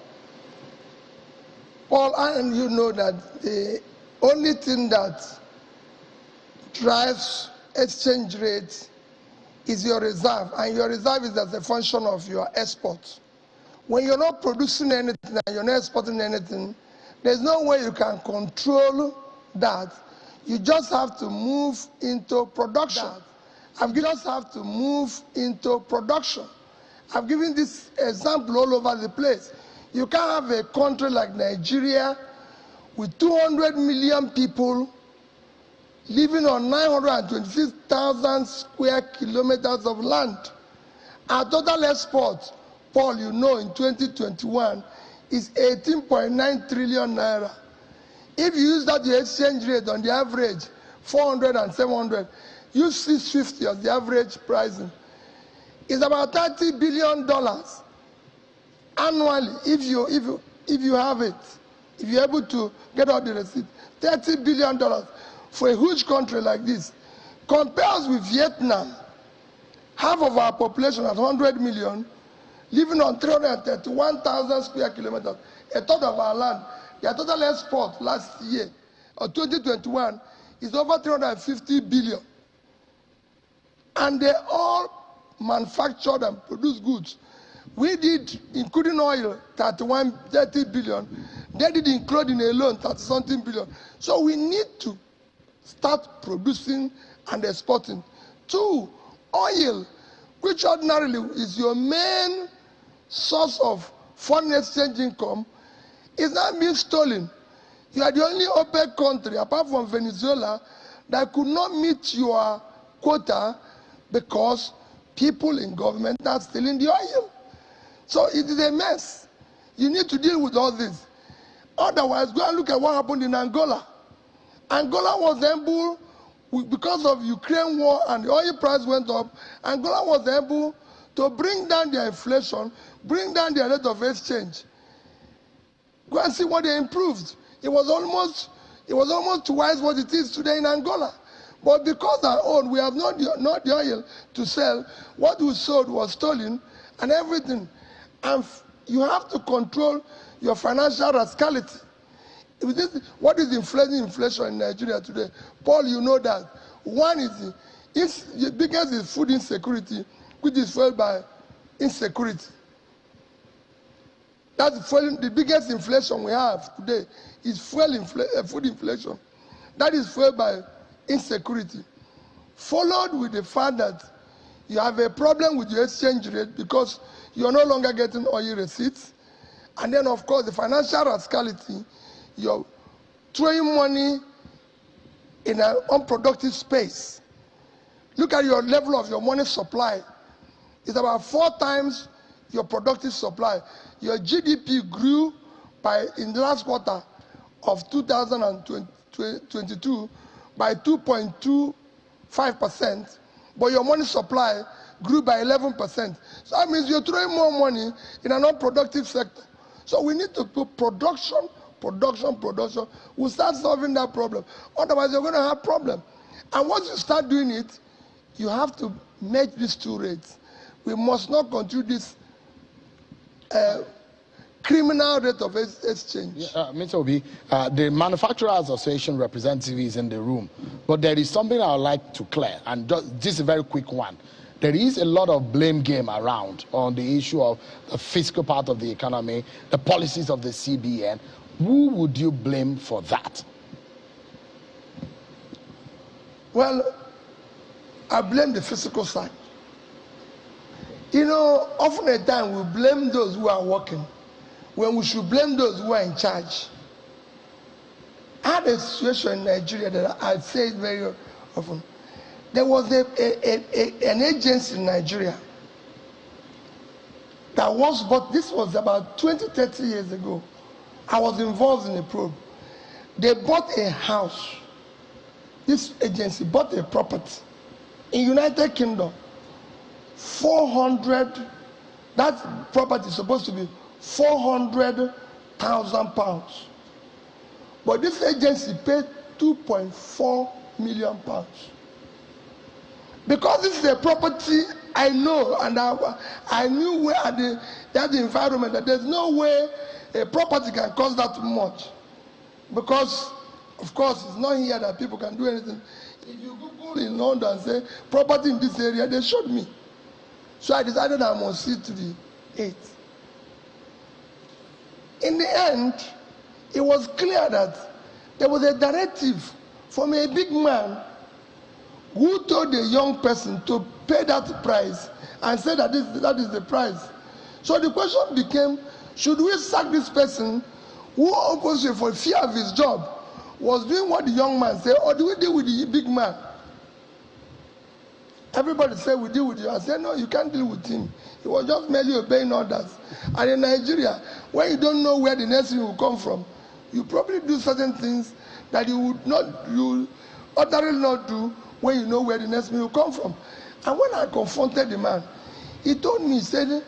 Paul, and you know that the only thing that drives exchange rate is your reserve, and your reserve is as a function of your export. When you're not producing anything and you're not exporting anything, there's no way you can control that. You just have to move into production. I've given this example all over the place. You can't have a country like Nigeria with 200 million people living on 926,000 square kilometers of land. Our total export, Paul, you know, in 2021 is 18.9 trillion naira. If you use that the exchange rate on the average, 400 and 700, use 650 as the average pricing. It's about $30 billion annually if you have it. If you're able to get out the receipt, $30 billion for a huge country like this. Compares with Vietnam, half of our population at 100 million, living on 331,000 square kilometers, a third of our land. Their total export last year, or 2021, is over 350 billion. And they all manufactured and produced goods. We did, including oil, 30 billion. They did, including alone, 30-something billion. So we need to start producing and exporting. 2, oil, which ordinarily is your main source of foreign exchange income, is now being stolen. You are the only OPEC country, apart from Venezuela, that could not meet your quota because people in government are stealing the oil. So it is a mess. You need to deal with all this. Otherwise, go and look at what happened in Angola. Angola was able, because of Ukraine war and the oil price went up, Angola was able to bring down their inflation, bring down their rate of exchange. Go and see what they improved. It was almost twice what it is today in Angola. But because our own, we have not the oil to sell. What we sold was stolen and everything. And you have to control your financial rascality. What is inflation in Nigeria today? Paul, you know that. One is the biggest is food insecurity, which is fueled by insecurity. That's the biggest inflation we have today is food inflation. That is fueled by insecurity, followed with the fact that you have a problem with your exchange rate because you are no longer getting oil receipts. And then, of course, the financial rascality, you're throwing money in an unproductive space. Look at your level of your money supply. It's about 4 times your productive supply. Your GDP grew in the last quarter of 2022 by 2.25%, but your money supply grew by 11%. So that means you're throwing more money in an unproductive sector. So we need to put production. We'll start solving that problem. Otherwise, you're going to have problem. And once you start doing it, you have to match these two rates. We must not continue this criminal rate of exchange. Mr. Obi, the Manufacturers Association representative is in the room, but there is something I would like to clear, and this is a very quick one. There is a lot of blame game around on the issue of the fiscal part of the economy, the policies of the CBN. Who would you blame for that? Well, I blame the fiscal side. You know, often at times we blame those who are working when we should blame those who are in charge. I had a situation in Nigeria that I say it very often. There was an agency in Nigeria that was bought. This was about 20, 30 years ago. I was involved in a probe. They bought a house. This agency bought a property in United Kingdom. 400, that property is supposed to be 400,000 pounds. But this agency paid 2.4 million pounds. Because this is a property I know, and I knew where the environment, that there's no way a property can cost that much. Because, of course, it's not here that people can do anything. If you Google in London and say, property in this area, they showed me. So I decided I must see to the 8th. In the end, it was clear that there was a directive from a big man who told a young person to pay that price and said that that is the price. So the question became, should we sack this person who, obviously for fear of his job, was doing what the young man said, or do we deal with the big man? Everybody said we deal with you. I said, no, you can't deal with him. He was just merely obeying orders. And in Nigeria, when you don't know where the next thing will come from, you probably do certain things that you ordinarily not do when you know where the next thing will come from. And when I confronted the man, he told me, he said,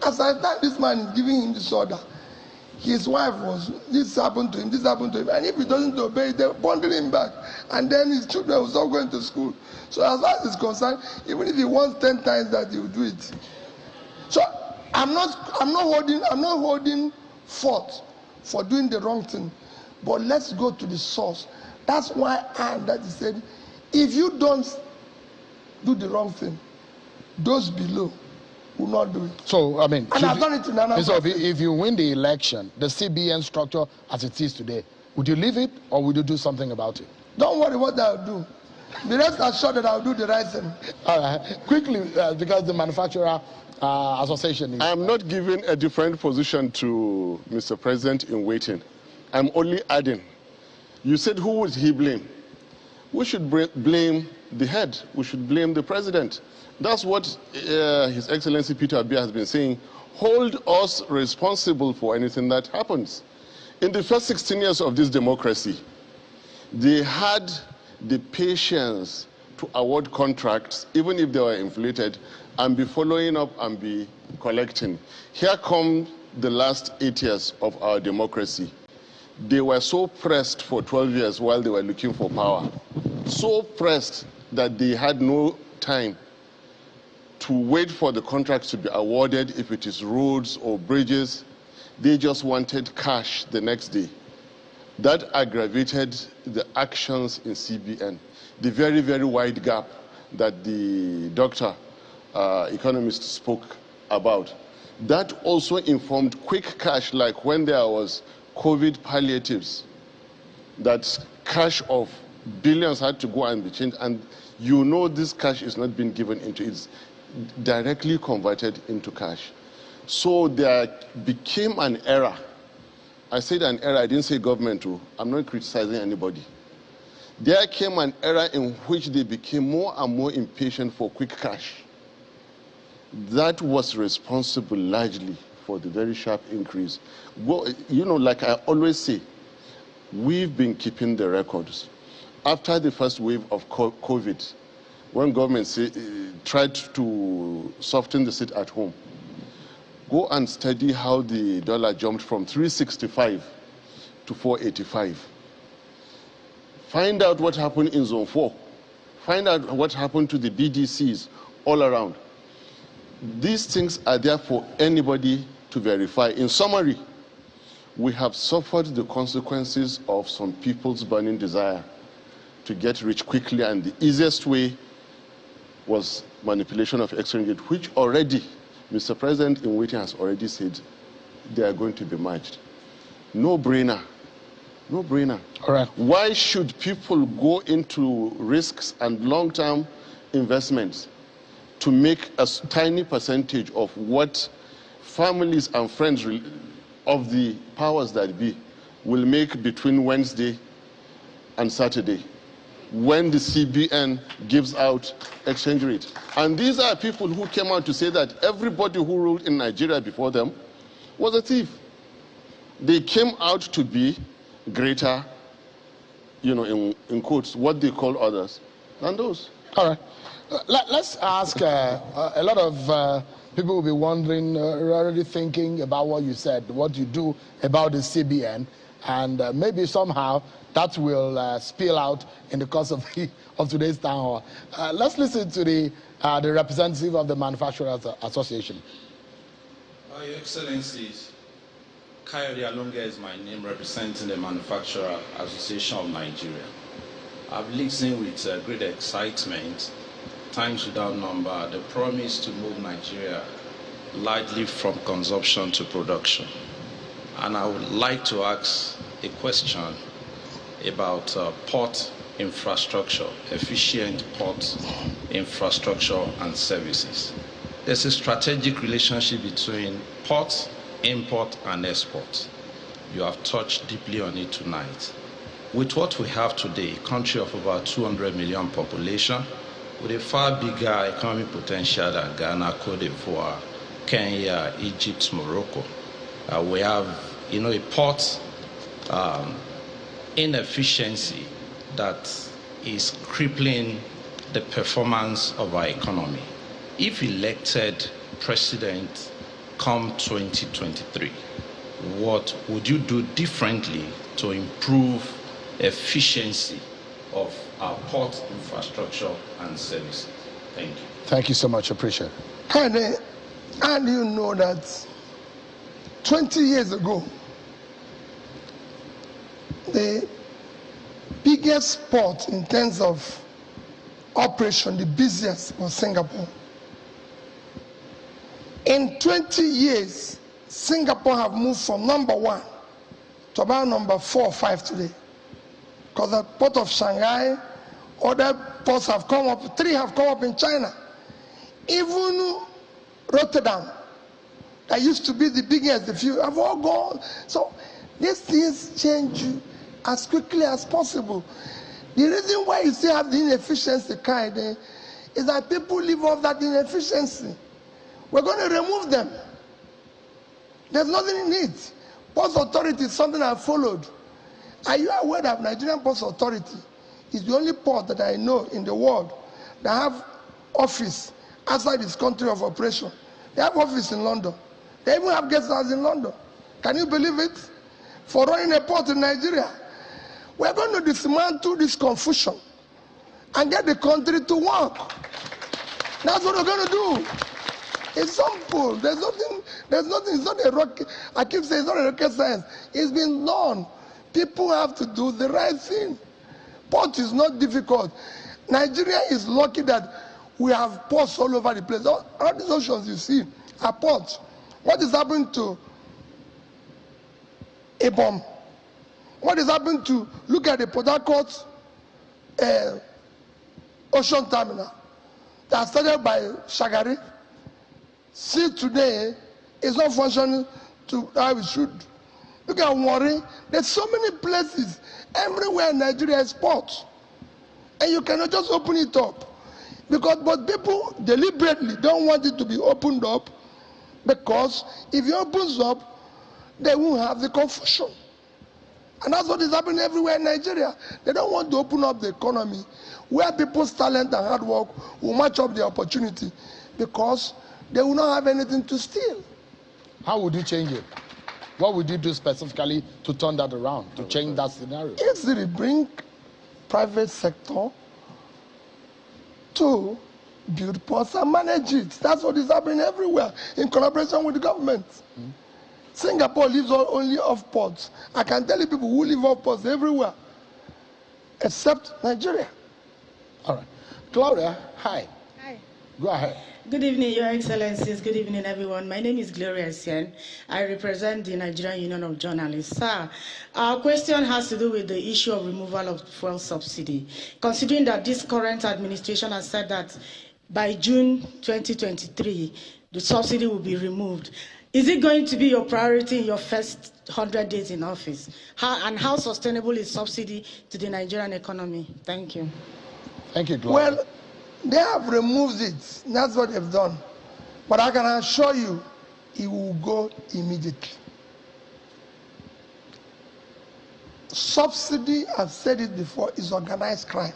as I thought this man is giving him this order, his wife was, this happened to him, and if he doesn't obey, they'll bundle him back. And then his children will stop going to school. So as far as it's concerned, even if he wants 10 times that, he will do it. So I'm not holding forth for doing the wrong thing. But let's go to the source. That's why that said, if you don't do the wrong thing, those below will not do it. So, I mean, and I've done it in another. So if you win the election, the CBN structure as it is today, would you leave it or would you do something about it? Don't worry what I'll do. Be rest assured that I'll do the right thing. All right. Quickly, because the Manufacturer Association is... I'm not giving a different position to Mr. President in waiting. I'm only adding. You said who would he blame? We should blame the head. We should blame the president. That's what His Excellency Peter Obi has been saying. Hold us responsible for anything that happens. In the first 16 years of this democracy, they had the patience to award contracts, even if they were inflated, and be following up and be collecting. Here come the last 8 years of our democracy. They were so pressed for 12 years while they were looking for power. So pressed that they had no time to wait for the contracts to be awarded, if it is roads or bridges. They just wanted cash the next day. That aggravated the actions in CBN. The very, very wide gap that the economist spoke about. That also informed quick cash, like when there was COVID palliatives, that cash of billions had to go and be changed, and you know this cash is not being given into, it's directly converted into cash. So there became an era. I said an era, I didn't say government too. I'm not criticizing anybody. There came an era in which they became more and more impatient for quick cash. That was responsible largely for the very sharp increase. Well, you know, like I always say, we've been keeping the records. After the first wave of COVID, when government tried to soften the sit at home, go and study how the dollar jumped from 365 to 485. Find out what happened in Zone 4. Find out what happened to the BDCs all around. These things are there for anybody to verify. In summary, we have suffered the consequences of some people's burning desire to get rich quickly, and the easiest way was manipulation of exchange rate, which already, Mr. President in waiting has already said they are going to be merged. No brainer. No brainer. All right. Why should people go into risks and long-term investments to make a tiny percentage of what families and friends of the powers that be will make between Wednesday and Saturday, when the CBN gives out exchange rate? And these are people who came out to say that everybody who ruled in Nigeria before them was a thief. They came out to be greater, you know, in quotes, what they call others than those. All right. Let's ask, a lot of people will be wondering, already thinking about what you said, what you do about the CBN, and maybe somehow that will spill out in the course of today's town hall. Let's listen to the representative of the Manufacturers Association. Your Excellencies, Kayode Alonga is my name, representing the Manufacturer Association of Nigeria. I've listened with great excitement, times without number, the promise to move Nigeria largely from consumption to production. And I would like to ask a question about port infrastructure, efficient port infrastructure and services. There's a strategic relationship between ports, import and export. You have touched deeply on it tonight. With what we have today, a country of over 200 million population, with a far bigger economic potential than Ghana, Cote d'Ivoire, Kenya, Egypt, Morocco, we have, a port inefficiency that is crippling the performance of our economy. If elected president come 2023, what would you do differently to improve efficiency of our port infrastructure and services? Thank you. Thank you so much. Appreciate And it. you know that 20 years ago, the biggest port in terms of operation, the busiest, was Singapore. In 20 years, Singapore have moved from number 1 to about number 4 or 5 today. Because the port of Shanghai, other ports have come up, 3 have come up in China. Even Rotterdam, that used to be the biggest, the few have all gone. So these things change as quickly as possible. The reason why you still have the inefficiency kind is that people live off that inefficiency. We're going to remove them. There's nothing in it. Ports Authority is something I followed. Are you aware that Nigerian Ports Authority is the only port that I know in the world that have office outside this country of operation? They have office in London. They even have guest houses in London. Can you believe it? For running a port in Nigeria. We're going to dismantle this confusion and get the country to work. That's what we're going to do. It's simple. There's nothing, it's not a rocket. I keep saying it's not a rocket science. It's been done. People have to do the right thing. Port is not difficult. Nigeria is lucky that we have ports all over the place. All these oceans you see are ports. What is happening to a bomb? What is happening to, look at the Port Harcourt ocean terminal that started by Shagari. See today, it's not functioning to how it should. Look at Warri. There's so many places everywhere in Nigeria exports. And you cannot just open it up. But people deliberately don't want it to be opened up, because if it opens up, they won't have the confusion. And that's what is happening everywhere in Nigeria. They don't want to open up the economy where people's talent and hard work will match up the opportunity, because they will not have anything to steal. How would you change it? What would you do specifically to turn that around, to change that scenario? Easily bring private sector to build ports and manage it. That's what is happening everywhere in collaboration with the government. Singapore lives only off ports. I can tell you people who live off ports everywhere, except Nigeria. All right. Gloria, hi. Hi. Go ahead. Good evening, Your Excellencies. Good evening, everyone. My name is Gloria Sien. I represent the Nigerian Union of Journalists. Sir, our question has to do with the issue of removal of fuel subsidy. Considering that this current administration has said that by June 2023, the subsidy will be removed, is it going to be your priority in your first 100 days in office? How sustainable is subsidy to the Nigerian economy? Thank you. Thank you, Gloria. Well, they have removed it. That's what they've done. But I can assure you, it will go immediately. Subsidy, I've said it before, is organized crime.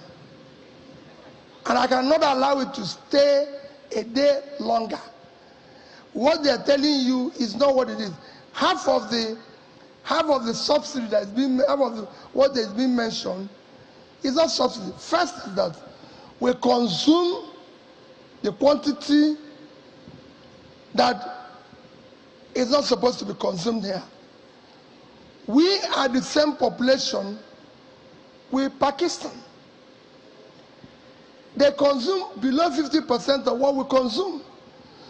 And I cannot allow it to stay a day longer. What they're telling you is not what it is. Half of the subsidy that's been, what has been mentioned is not subsidy. First is that we consume the quantity that is not supposed to be consumed here. We are the same population with Pakistan. They consume below 50% of what we consume.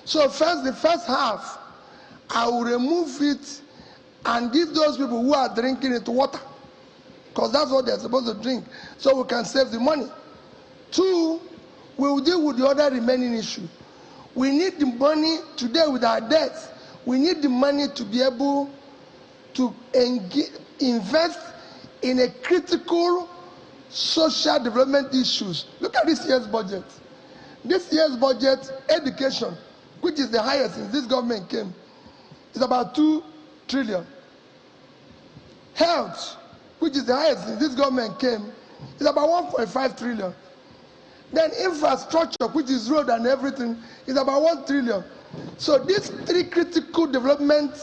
So first, the first half, I will remove it and give those people who are drinking it water, because that's what they're supposed to drink, so we can save the money. Two, we will deal with the other remaining issue. We need the money today with our debts. We need the money to be able to invest in a critical social development issues. Look at this year's budget. This year's budget, education, which is the highest since this government came, is about 2 trillion. Health, which is the highest since this government came, is about 1.5 trillion. Then infrastructure, which is road and everything, is about 1 trillion. So these 3 critical development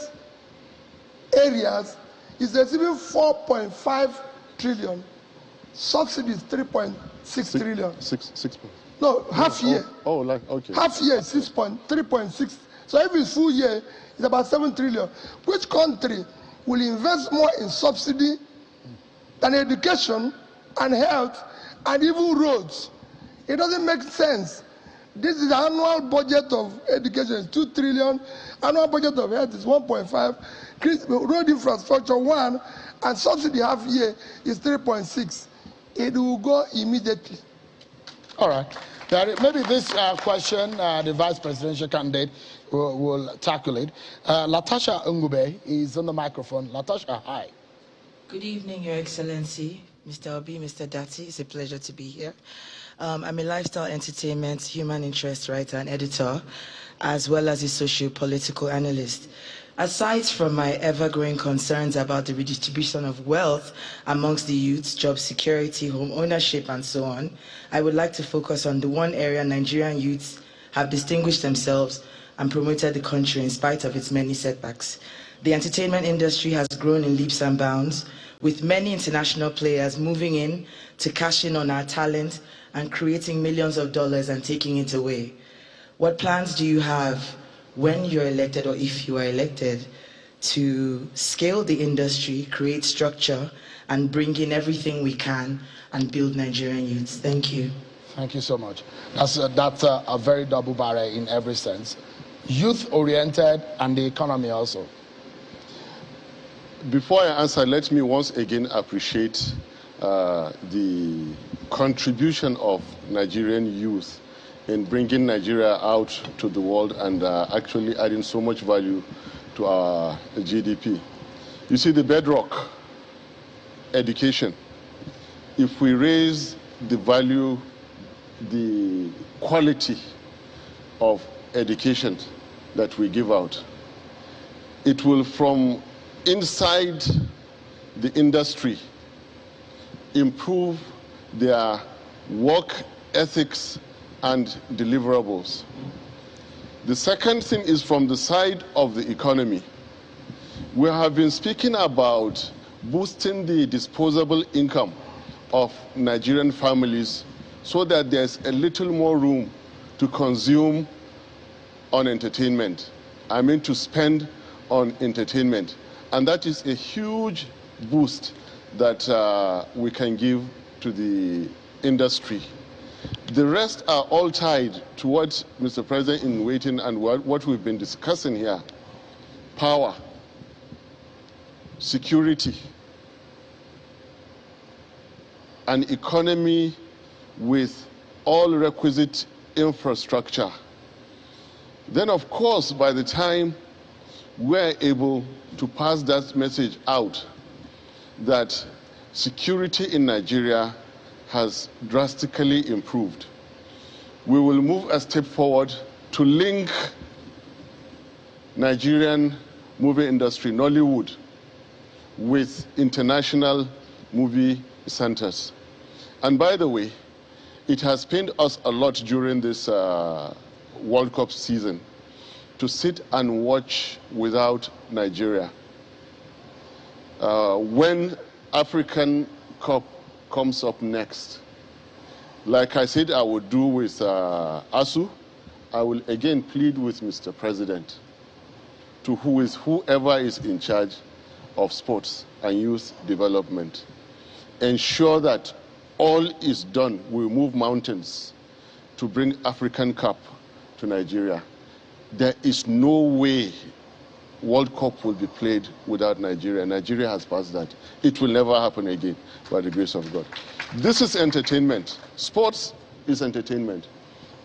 areas is receiving 4.5 trillion. Subsidies 3.6 trillion. Six. No, half year. Okay. Half year 3.6. So every full year is about 7 trillion. Which country will invest more in subsidy than education and health and even roads? It doesn't make sense. This is the annual budget of education is 2 trillion. Annual budget of health is 1.5. Road infrastructure 1, and subsidy half year is 3.6. It will go immediately. All right. Maybe this question, the vice presidential candidate will tackle it. Latasha Ngube is on the microphone. Latasha, hi. Good evening, Your Excellency, Mr. Obi, Mr. Dati. It's a pleasure to be here. I'm a lifestyle entertainment, human interest writer and editor, as well as a socio-political analyst. Aside from my ever-growing concerns about the redistribution of wealth amongst the youths, job security, home ownership, and so on, I would like to focus on the one area Nigerian youths have distinguished themselves and promoted the country in spite of its many setbacks. The entertainment industry has grown in leaps and bounds, with many international players moving in to cash in on our talent and creating millions of dollars and taking it away. What plans do you have when you're elected, or if you are elected, to scale the industry, create structure, and bring in everything we can and build Nigerian youths? Thank you. Thank you so much. That's a very double barrel in every sense. youth-oriented, and the economy also? Before I answer, let me once again appreciate the contribution of Nigerian youth in bringing Nigeria out to the world and actually adding so much value to our GDP. You see, the bedrock, education. If we raise the value, the quality of education that we give out, it will, from inside the industry, improve their work ethics and deliverables. The second thing is from the side of the economy. We have been speaking about boosting the disposable income of Nigerian families so that there's a little more room to consume on entertainment. I mean, to spend on entertainment. And that is a huge boost that we can give to the industry. The rest are all tied to what Mr. President in waiting and what we've been discussing here. Power, security, an economy with all requisite infrastructure. Then, of course, by the time we're able to pass that message out that security in Nigeria has drastically improved, we will move a step forward to link Nigerian movie industry, Nollywood, with international movie centers. And by the way, it has pained us a lot during this World Cup season to sit and watch without Nigeria. When African Cup comes up next, like I said I would do with ASU, I will again plead with Mr. President to whoever is in charge of sports and youth development, ensure that all is done. We move mountains to bring African Cup to Nigeria. There is no way World Cup will be played without Nigeria. Nigeria has passed that. It will never happen again, by the grace of God. This is entertainment. Sports is entertainment.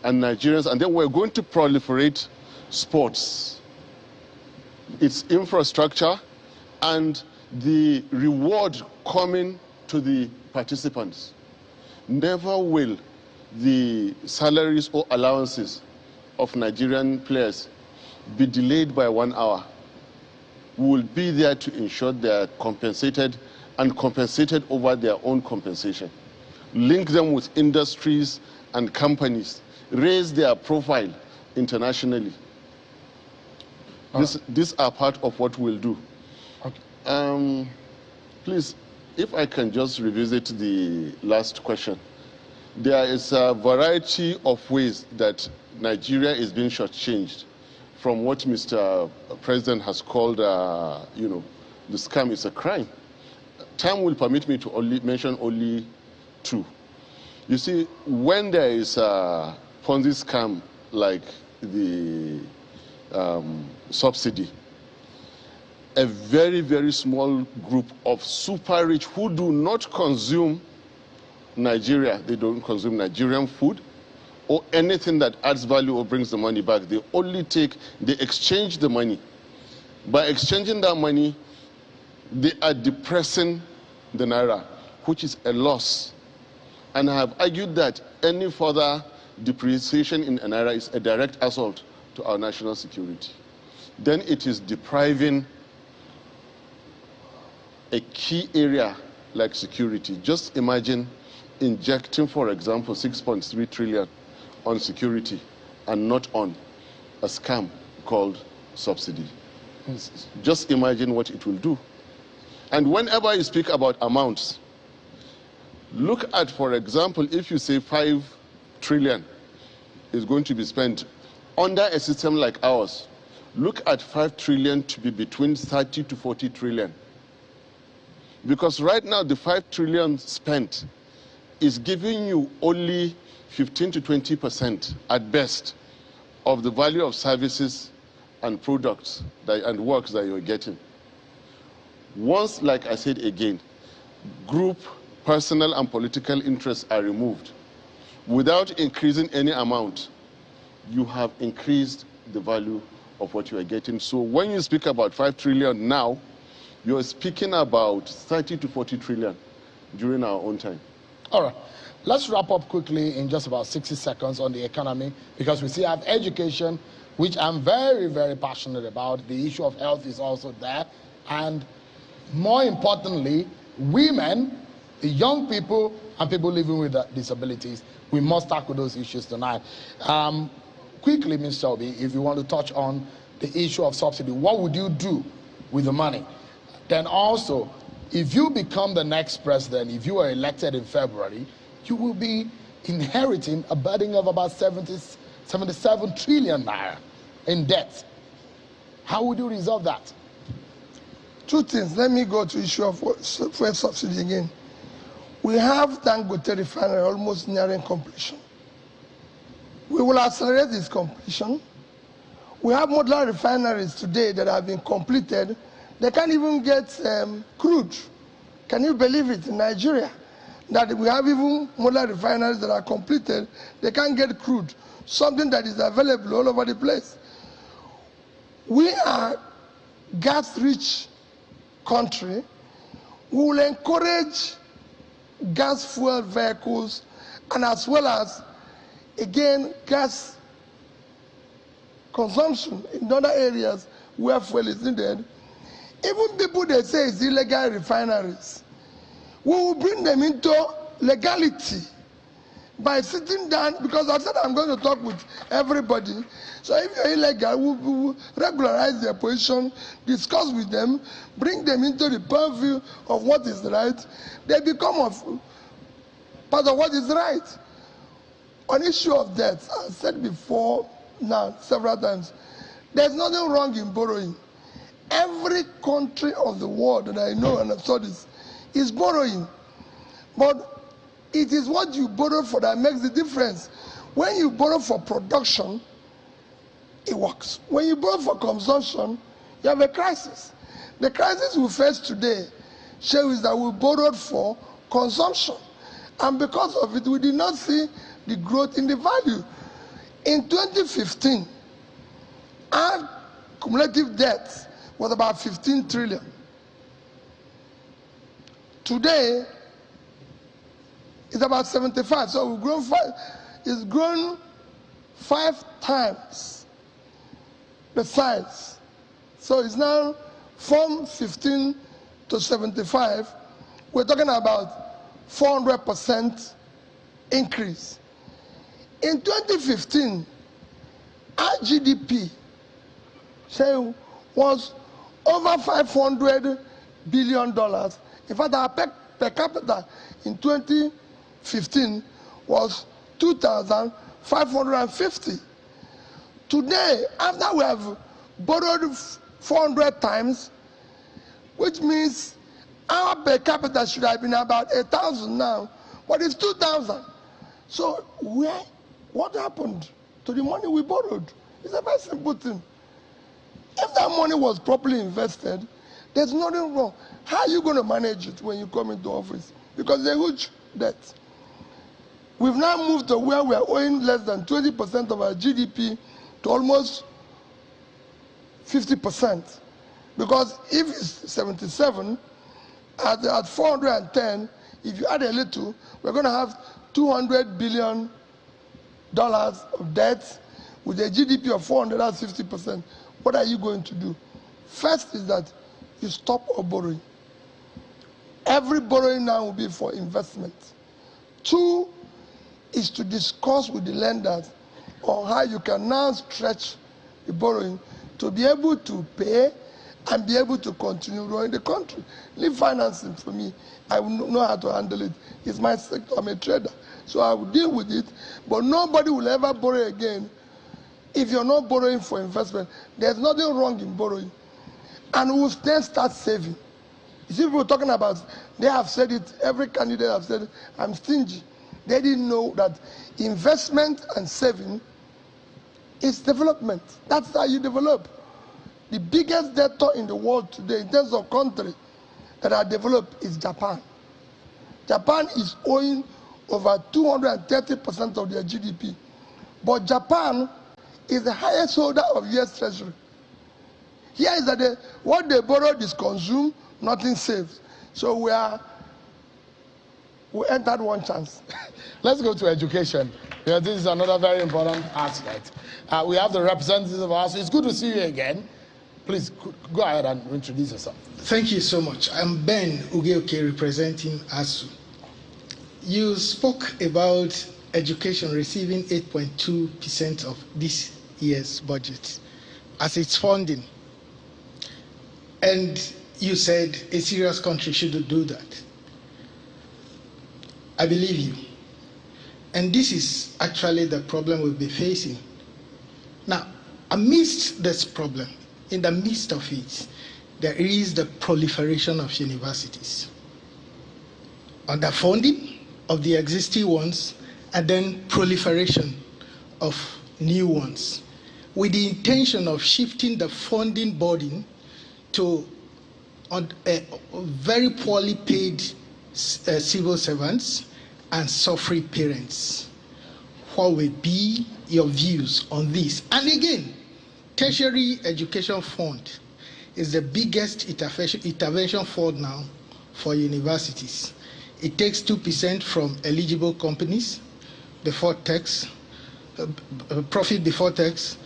And Nigerians, and then we're going to proliferate sports, its infrastructure, and the reward coming to the participants. Never will the salaries or allowances of Nigerian players be delayed by 1 hour. We will be there to ensure they are compensated and compensated over their own compensation. Link them with industries and companies. Raise their profile internationally. These are part of what we'll do. Okay. Please, if I can just revisit the last question. There is a variety of ways that Nigeria is being shortchanged from what Mr. President has called, the scam is a crime. Time will permit me to mention only two. You see, when there is a Ponzi scam like the subsidy, a very, very small group of super rich who do not consume Nigeria, they don't consume Nigerian food or anything that adds value or brings the money back. They only they exchange the money. By exchanging that money, they are depressing the Naira, which is a loss. And I have argued that any further depreciation in Naira is a direct assault to our national security. Then it is depriving a key area like security. Just imagine injecting, for example, 6.3 trillion on security and not on a scam called subsidy. Just imagine what it will do. And whenever you speak about amounts, look at, for example, if you say 5 trillion is going to be spent under a system like ours, look at 5 trillion to be between 30 to 40 trillion. Because right now, the 5 trillion spent is giving you only 15 to 20% at best of the value of services and products and works that you're getting. Once, like I said again, group, personal, and political interests are removed, without increasing any amount, you have increased the value of what you are getting. So when you speak about 5 trillion now, you're speaking about 30 to 40 trillion during our own time. All right. Let's wrap up quickly in just about 60 seconds on the economy, because we still have education, which I'm very, very passionate about. The issue of health is also there. And more importantly, women, the young people, and people living with disabilities, we must tackle those issues tonight. Quickly, Ms. Shelby, if you want to touch on the issue of subsidy, what would you do with the money? Then also, if you become the next president, if you are elected in February, you will be inheriting a burden of about 77 trillion naira in debt. How would you resolve that? Two things. Let me go to the issue of fuel subsidy again. We have Dangote refinery almost nearing completion. We will accelerate its completion. We have modular refineries today that have been completed. They can't even get crude. Can you believe it in Nigeria? That we have even modular refineries that are completed, they can't get crude. Something that is available all over the place. We are gas-rich country. We will encourage gas fuel vehicles, and as well as, again, gas consumption in other areas where fuel is needed. Even people that say it's illegal refineries, we will bring them into legality by sitting down, because I said I'm going to talk with everybody. So if you're illegal, we will regularize their position, discuss with them, bring them into the purview of what is right. They become part of what is right. On issue of debt, I said before now several times, there's nothing wrong in borrowing. Every country of the world that I know and have studied is borrowing. But it is what you borrow for that makes the difference. When you borrow for production, it works. When you borrow for consumption, you have a crisis. The crisis we face today shows that we borrowed for consumption. And because of it, we did not see the growth in the value. In 2015, our cumulative debt was about 15 trillion. Today, it's about 75. So we've grown it's grown 5 times the size. So it's now from 15 to 75. We're talking about 400% increase. In 2015, our GDP was over $500 billion. In fact, our per capita in 2015 was 2,550. Today, after we have borrowed 400 times, which means our per capita should have been about 1,000 now, but it's 2,000. So what happened to the money we borrowed? It's a very simple thing. If that money was properly invested, there's nothing wrong. How are you going to manage it when you come into office? Because they're huge debt. We've now moved to where we're owing less than 20% of our GDP to almost 50%. Because if it's 77, at 410, if you add a little, we're going to have $200 billion of debt with a GDP of 450%. What are you going to do? First is that you stop all borrowing. Every borrowing now will be for investment. 2 is to discuss with the lenders on how you can now stretch the borrowing to be able to pay and be able to continue growing the country. Leave financing for me. I will know how to handle it. It's my sector. I'm a trader. So I will deal with it. But nobody will ever borrow again if you're not borrowing for investment. There's nothing wrong in borrowing. And we'll then start saving. You see, people talking about, they have said it, every candidate have said it, I'm stingy. They didn't know that investment and saving is development. That's how you develop. The biggest debtor in the world today in terms of countries that are developed is Japan. Japan is owing over 230% of their GDP. But Japan is the highest holder of US Treasury. Here is that what they borrowed is consumed, nothing saved. So we entered one chance. Let's go to education, because this is another very important aspect. We have the representatives of us. It's good to see you again. Please go ahead and introduce yourself. Thank you so much. I'm Ben Ugeoke, representing ASU. You spoke about education receiving 8.2% of this year's budget as its funding. And you said a serious country shouldn't do that. I believe you. And this is actually the problem we'll be facing. Now, amidst this problem, in the midst of it, there is the proliferation of universities. Underfunding of the existing ones, and then proliferation of new ones, with the intention of shifting the funding burden to very poorly paid civil servants and suffering parents. What will be your views on this? And again, Tertiary Education Fund is the biggest intervention fund now for universities. It takes 2% from eligible companies before tax, profit before tax,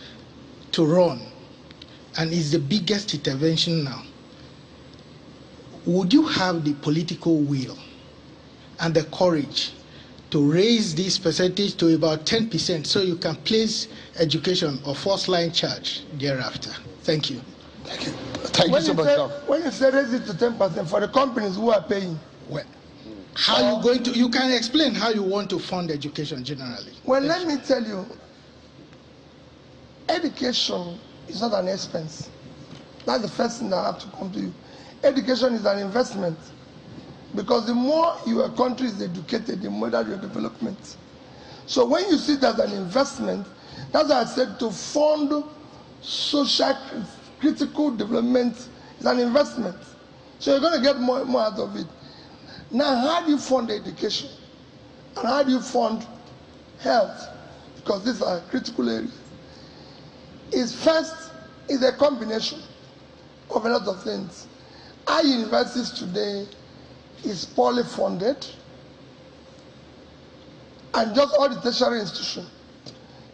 to run, and is the biggest intervention now. Would you have the political will and the courage to raise this percentage to about 10% so you can place education or first-line charge thereafter? Thank you. Thank you. Thank you so much. When you say raise it to 10% for the companies who are paying, well, how you going to? You can explain how you want to fund education generally. Well, let me tell you, education is not an expense. That's the first thing that I have to come to you. Education is an investment, because the more your country is educated, the more that your development. So when you see that as an investment, that's why I said to fund social critical development is an investment. So you're going to get more out of it. Now, how do you fund education? And how do you fund health? Because these are critical areas. First is a combination of a lot of things. Our universities today is poorly funded, and just all the tertiary institutions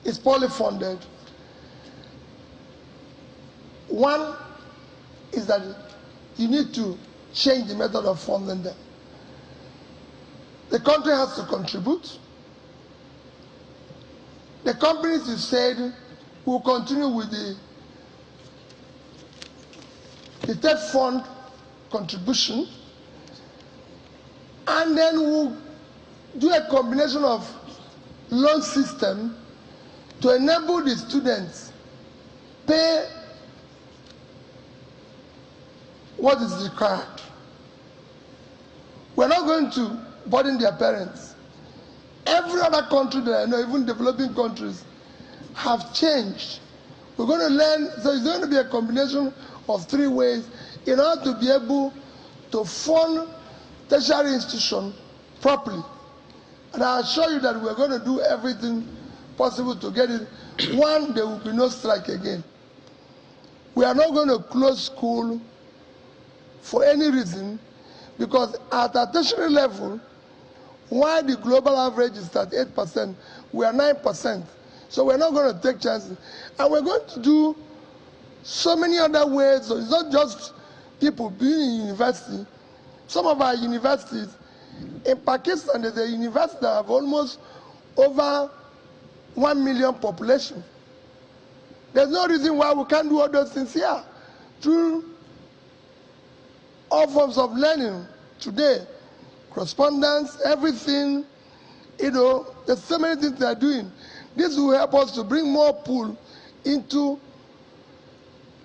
is poorly funded. One is that you need to change the method of funding them. The country has to contribute. The companies, you said, will continue with the TED fund contribution, and then we'll do a combination of loan system to enable the students pay what is required. We're not going to burden their parents. Every other country that I know, even developing countries, have changed. We're going to learn, so it's going to be a combination of 3 ways in order to be able to fund tertiary institutions properly. And I assure you that we're going to do everything possible to get it. One, there will be no strike again. We are not going to close school for any reason, because at a tertiary level, while the global average is at 8%, we are 9%. So we're not going to take chances. And we're going to do so many other ways. So it's not just people being in university. Some of our universities, in Pakistan, there's a university that have almost over 1 million population. There's no reason why we can't do all those things here. Through all forms of learning today, correspondence, everything, there's so many things they're doing. This will help us to bring more pool into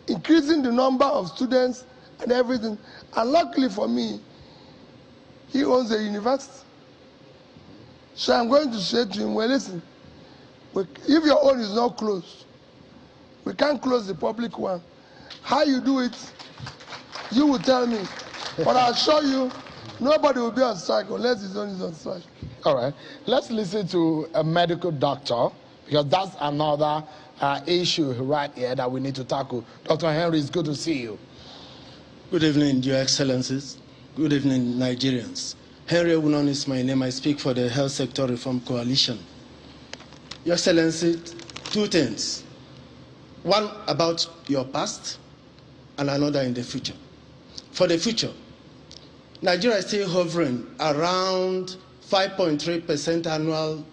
increasing the number of students and everything. And luckily for me, he owns a university. So I'm going to say to him, well, listen, if your own is not closed, we can't close the public one. How you do it, you will tell me. But I assure you, nobody will be on strike unless his own is on strike. All right. Let's listen to a medical doctor, because that's another issue right here that we need to tackle. Dr. Henry, it's good to see you. Good evening, Your Excellencies. Good evening, Nigerians. Henry Ewunon is my name. I speak for the Health Sector Reform Coalition. Your Excellency, two things. One about your past and another in the future. For the future, Nigeria is still hovering around 5.3% annual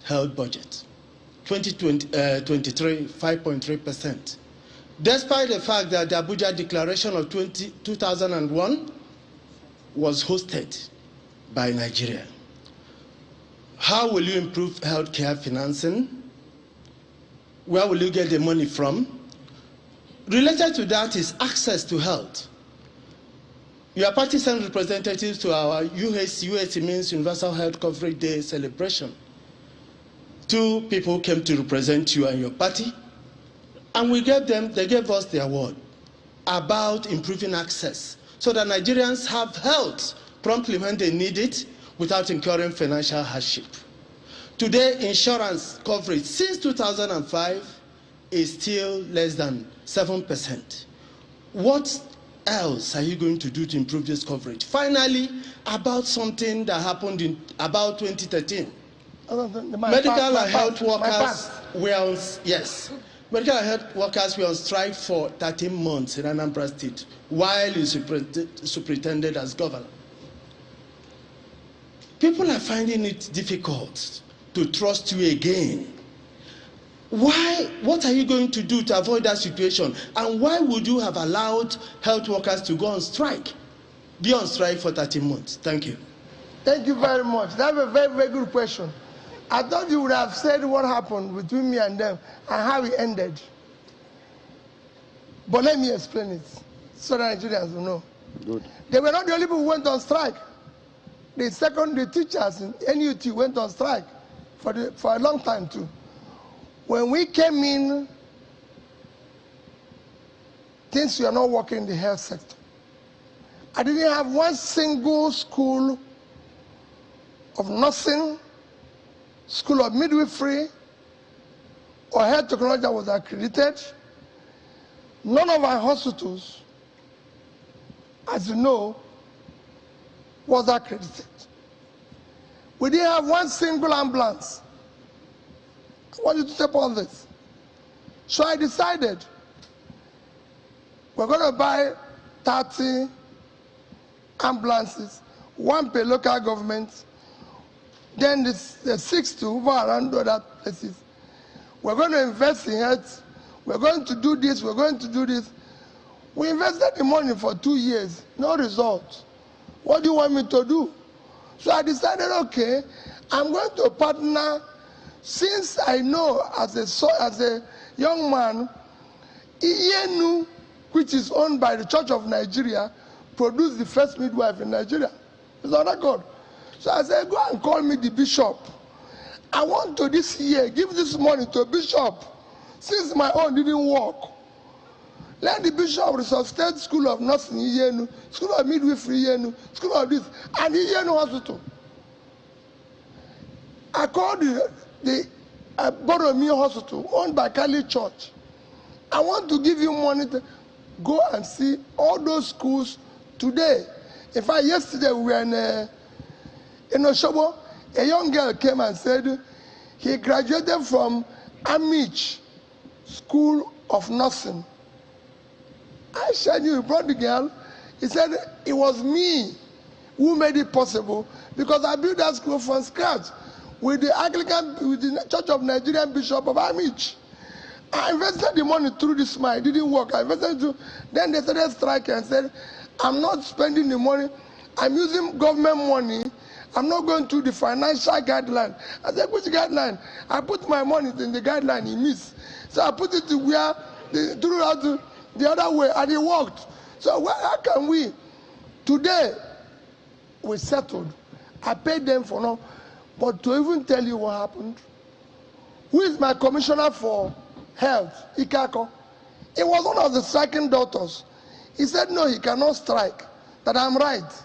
health budget. 2023, 5.3%. Despite the fact that the Abuja Declaration of 2001 was hosted by Nigeria. How will you improve healthcare financing? Where will you get the money from? Related to that is access to health. Your party sent representatives to our UHC means Universal Health Coverage Day celebration. Two people came to represent you and your party, and they gave us the award about improving access so that Nigerians have health promptly when they need it without incurring financial hardship. Today, insurance coverage since 2005 is still less than 7%. What else are you going to do to improve this coverage? Finally, about something that happened in about 2013. Medical and health workers were on, medical and health workers were on strike for 13 months in Anambra State while you superintended as governor. People are finding it difficult to trust you again. Why? What are you going to do to avoid that situation? And why would you have allowed health workers to go on strike, be on strike for 13 months? Thank you. Thank you very much. That's a very, very good question. I thought you would have said what happened between me and them and how it ended. But let me explain it so that Nigerians will know. Good. They were not the only people who went on strike. The teachers in NUT went on strike for a long time too. When we came in, things were not working in the health sector. I didn't have one single school of nursing, school of midwifery, or health technology that was accredited. None of our hospitals, as you know, was accredited. We didn't have one single ambulance. I want you to step on this. So I decided we're going to buy 30 ambulances, one per local government, then the 60 over around other places. We're going to invest in health. We're going to do this. We're going to do this. We invested the money for 2 years, no result. What do you want me to do? So I decided, okay, I'm going to partner. Since I know as a young man, Iyenu, which is owned by the Church of Nigeria, produced the first midwife in Nigeria. It's on record. So I said, go and call me the bishop. I want to this year give this money to a bishop, since my own didn't work. Let the bishop resuscitate School of Nursing Iyenu, School of Midwifery Iyenu, School of this, and Iyenu Hospital. I called the Boromir Hospital, owned by Kali Church. I want to give you money to go and see all those schools today. In fact, yesterday we were in Oshobo. A young girl came and said he graduated from Amich School of Nursing. I said, you brought the girl. He said, it was me who made it possible because I built that school from scratch with the Church of Nigerian Bishop of Amich. I invested the money through this mine. It didn't work. I invested it. Then they started striking and said, I'm not spending the money. I'm using government money. I'm not going to the financial guideline. I said, which guideline? I put my money in the guideline he missed. So I put it to where they threw out the other way, and it worked. So how can we? Today, we settled. I paid them for now. But to even tell you what happened, who is my commissioner for health, Ikako? It was one of the striking doctors. He said, no, he cannot strike, that I'm right.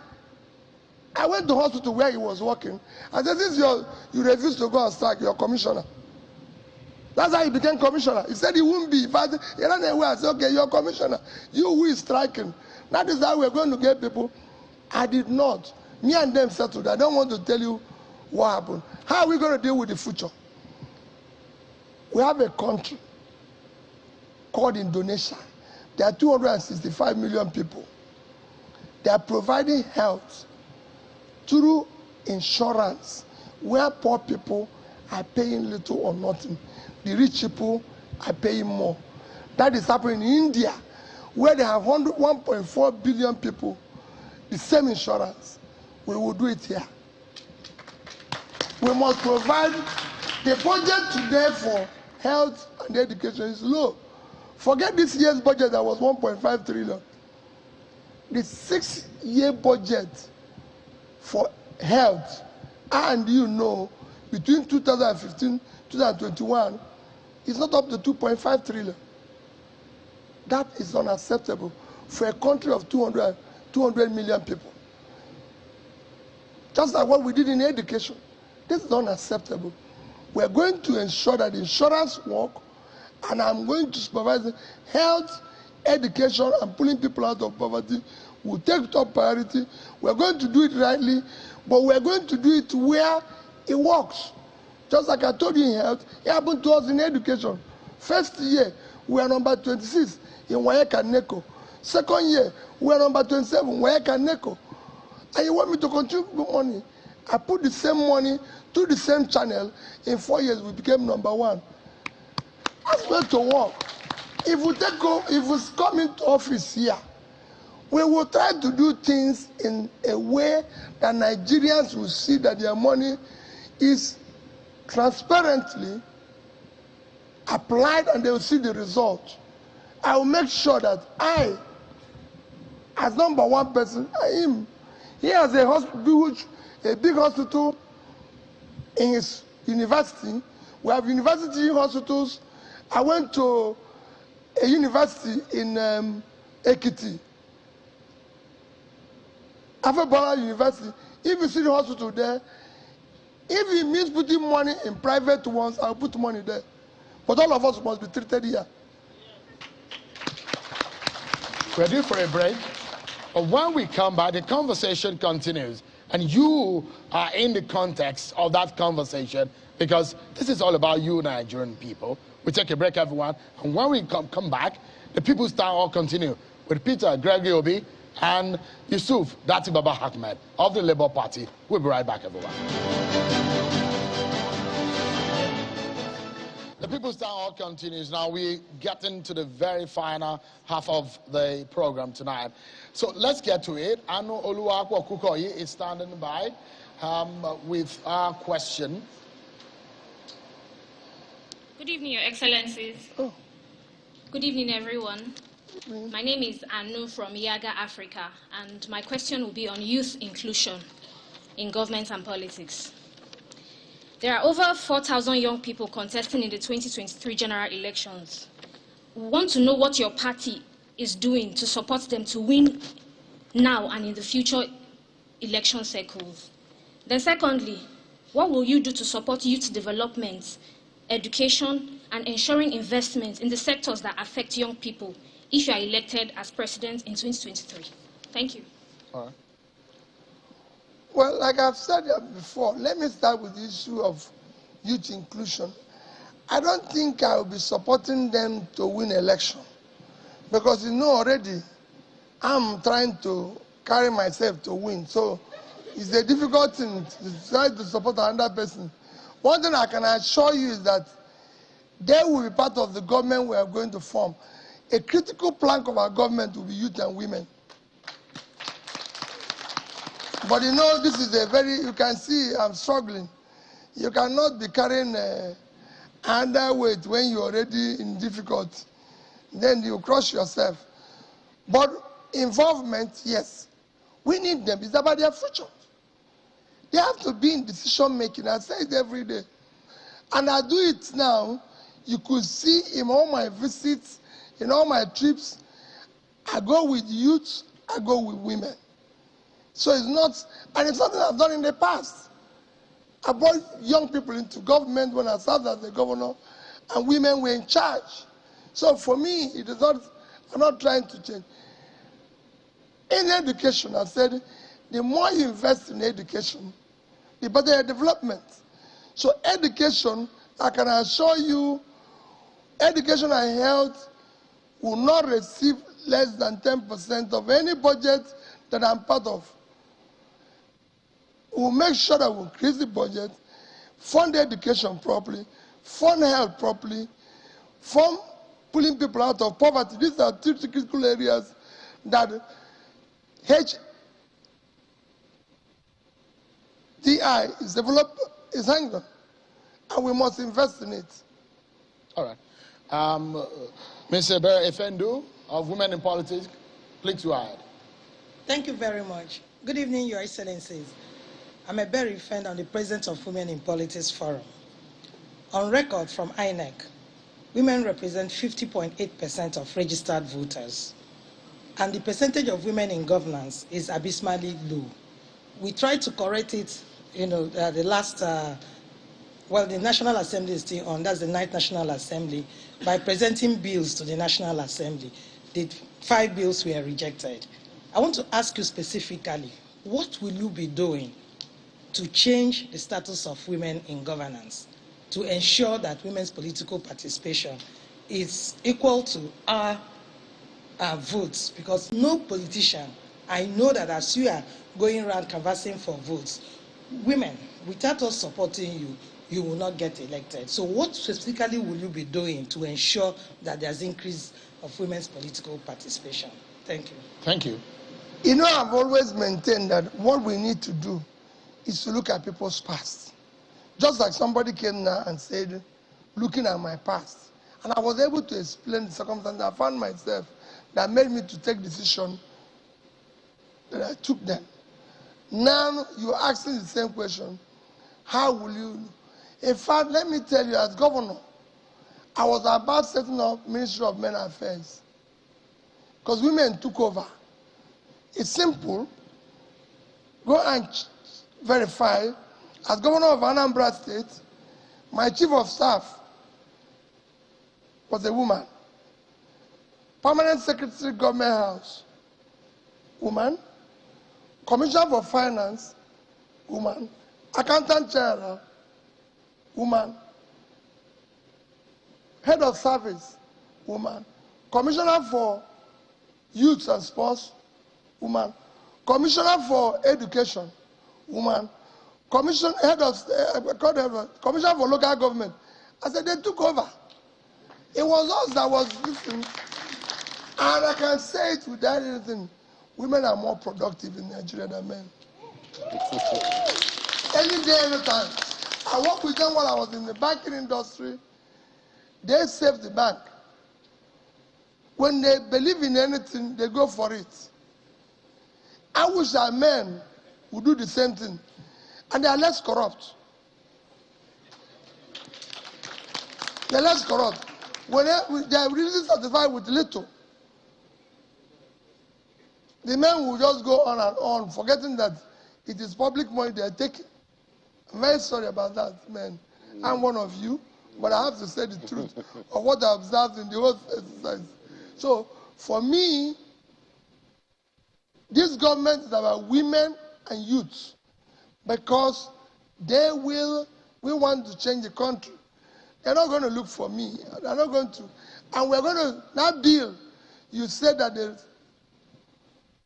I went to hospital where he was working. I said, this is you refuse to go and strike, you're commissioner. That's how he became commissioner. He said he wouldn't be, but he ran away. I said, okay, you're commissioner. You who is striking. That is how we're going to get people. I did not. Me and them settled. I don't want to tell you what happened. How are we going to deal with the future? We have a country called Indonesia. There are 265 million people. They are providing health through insurance, where poor people are paying little or nothing. The rich people are paying more. That is happening in India, where they have 1.4 billion people, the same insurance. We will do it here. We must provide. The budget today for health and education is low. Forget this year's budget that was 1.5 trillion. The 6-year budget for health, and between 2015 2021, is not up to 2.5 trillion. That is unacceptable for a country of 200 million people. Just like what we did in education. This is unacceptable. We're going to ensure that insurance work, and I'm going to supervise health, education, and pulling people out of poverty. We'll take top priority. We're going to do it rightly, but we're going to do it where it works. Just like I told you in health, it happened to us in education. First year, we are number 26 in WAEC and NECO. Second year, we are number 27 in WAEC and NECO. And you want me to continue to put money? I put the same money to the same channel. In 4 years, we became number 1. That's going to work. If we come into office here, we will try to do things in a way that Nigerians will see that their money is transparently applied and they will see the result. I will make sure that I, as number 1 person, he has a hospital, a big hospital in his university. We have university hospitals. I went to a university in Ekiti, Afebola University. If you see the hospital there, if it means putting money in private ones, I'll put money there. But all of us must be treated here. We're due for a break. But when we come back, the conversation continues. And you are in the context of that conversation, because this is all about you, Nigerian people. We take a break, everyone. And when we come back, the People's Town Hall continue with Peter Gregory Obi and Yusuf Dati Baba Ahmed of the Labour Party. We'll be right back, everyone. The People's Town Hall continues. Now we get into the very final half of the program tonight. So let's get to it. Anu Oluwapo Kukoyi is standing by with our question. Good evening, Your Excellencies. Oh. Good evening, everyone. My name is Anu from Yaga, Africa, and my question will be on youth inclusion in government and politics. There are over 4,000 young people contesting in the 2023 general elections. We want to know what your party is doing to support them to win now and in the future election cycles. Then secondly, what will you do to support youth development, education, and ensuring investment in the sectors that affect young people if you are elected as president in 2023? Thank you. All right. Well, like I've said before, let me start with the issue of youth inclusion. I don't think I will be supporting them to win election, because already I'm trying to carry myself to win. So it's a difficult thing to try to support another person. One thing I can assure you is that they will be part of the government we are going to form. A critical plank of our government will be youth and women. But this is you can see I'm struggling. You cannot be carrying underweight when you're already in difficulty. Then you crush yourself. But involvement, yes. We need them. It's about their future. They have to be in decision making. I say it every day. And I do it now. You could see in all my visits In all my trips, I go with youth, I go with women. So it's not, and it's something I've done in the past. I brought young people into government when I served as the governor, and women were in charge. So for me, it is not, I'm not trying to change. In education, I said, the more you invest in education, the better your development. So education, I can assure you, education and health will not receive less than 10% of any budget that I'm part of. We'll make sure that we increase the budget, fund education properly, fund health properly, fund pulling people out of poverty. These are two critical areas that HDI is developed, is hanging on, and we must invest in it. All right. Mr. Bera Efendu of Women in Politics, please go ahead. Thank you very much. Good evening, Your Excellencies. I'm a Bera Efendu, I'm the President of Women in Politics Forum. On record from INEC, women represent 50.8% of registered voters, and the percentage of women in governance is abysmally low. We tried to correct it, the last, the National Assembly is still on, that's the 9th National Assembly, by presenting bills to the National Assembly. The 5 bills were rejected. I want to ask you specifically, what will you be doing to change the status of women in governance, to ensure that women's political participation is equal to our votes? Because no politician, I know that as you are going around canvassing for votes, women, without us supporting you, you will not get elected. So what specifically will you be doing to ensure that there's increase of women's political participation? Thank you. Thank you. You know, I've always maintained that what we need to do is to look at people's past. Just like somebody came now and said, looking at my past, and I was able to explain the circumstances I found myself that made me to take decision that I took then. Now you're asking the same question, how will you? In fact, let me tell you, as governor, I was about setting up Ministry of Men Affairs because women took over. It's simple. Go and verify. As governor of Anambra State, my chief of staff was a woman. Permanent Secretary, Government House, woman. Commissioner for Finance, woman. Accountant General, woman. Head of Service, woman. Commissioner for Youth and Sports, woman. Commissioner for Education, woman. Commissioner for Local Government. I said, they took over. It was us that was listening. And I can say it without anything. Women are more productive in Nigeria than men. Any day, any time. I worked with them while I was in the banking industry. They saved the bank. When they believe in anything, they go for it. I wish our men would do the same thing. And they are less corrupt. They're less corrupt. When they are really satisfied with little, the men will just go on and on, forgetting that it is public money they are taking. I'm very sorry about that, man. I'm one of you, but I have to say the truth of what I observed in the whole exercise. So, for me, this government is about women and youth because we want to change the country. They're not going to look for me. They're not going to. And we're going to, that bill, you said that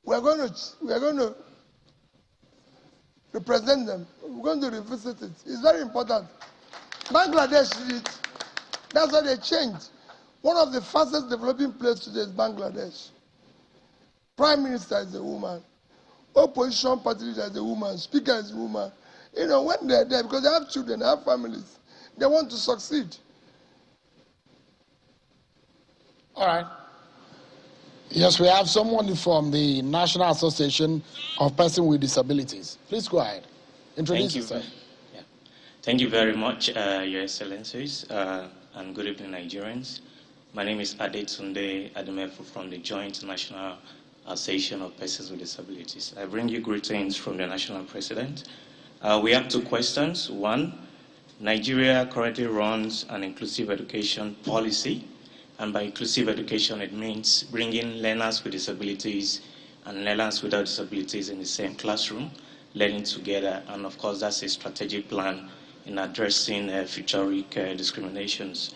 we're going to represent them. We're going to revisit it. It's very important. Bangladesh did it. That's why they changed. One of the fastest developing places today is Bangladesh. Prime Minister is a woman. Opposition party leader is a woman. Speaker is a woman. You know, when they're there, because they have children, they have families, they want to succeed. All right. Yes, we have someone from the National Association of Persons with Disabilities. Please go ahead. Introduce yourself. Yeah. Thank you very much, Your Excellencies, and good evening, Nigerians. My name is Adetunde Ademefu from the Joint National Association of Persons with Disabilities. I bring you greetings from the National President. We have two questions. One, Nigeria currently runs an inclusive education policy, and by inclusive education it means bringing learners with disabilities and learners without disabilities in the same classroom, learning together, and of course that's a strategic plan in addressing future discriminations.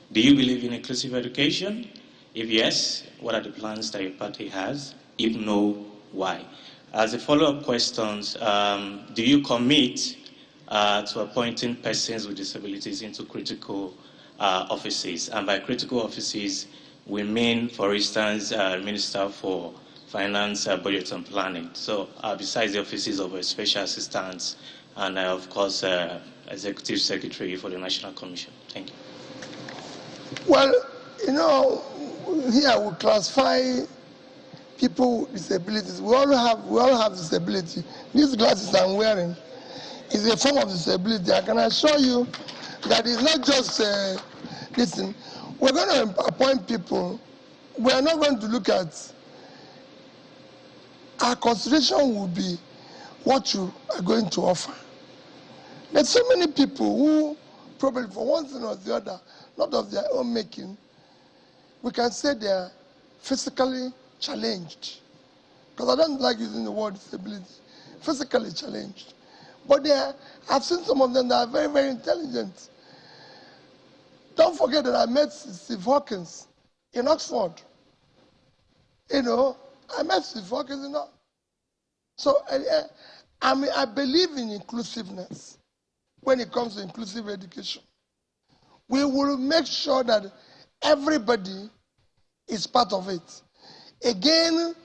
Do you believe in inclusive education? If yes, what are the plans that your party has? If no, why? As a follow-up question, do you commit to appointing persons with disabilities into critical offices? And by critical offices, we mean, for instance, Minister for Finance, Budget and Planning. So besides the offices of Special Assistants and, of course, Executive Secretary for the National Commission. Thank you. Well, you know, here we classify people with disabilities. We all have disability. These glasses I'm wearing is a form of disability. I can assure you that it's not just listen. We're going to appoint people. We are not going to look at. Our consideration will be what you are going to offer. There's so many people who probably for one thing or the other, not of their own making, we can say they are physically challenged. Because I don't like using the word disability, physically challenged. But I've seen some of them that are very, very intelligent. Don't forget that I met Steve Hawkins in Oxford. You know, I met Steve Hawkins, you know. So I believe in inclusiveness when it comes to inclusive education. We will make sure that everybody is part of it. Again,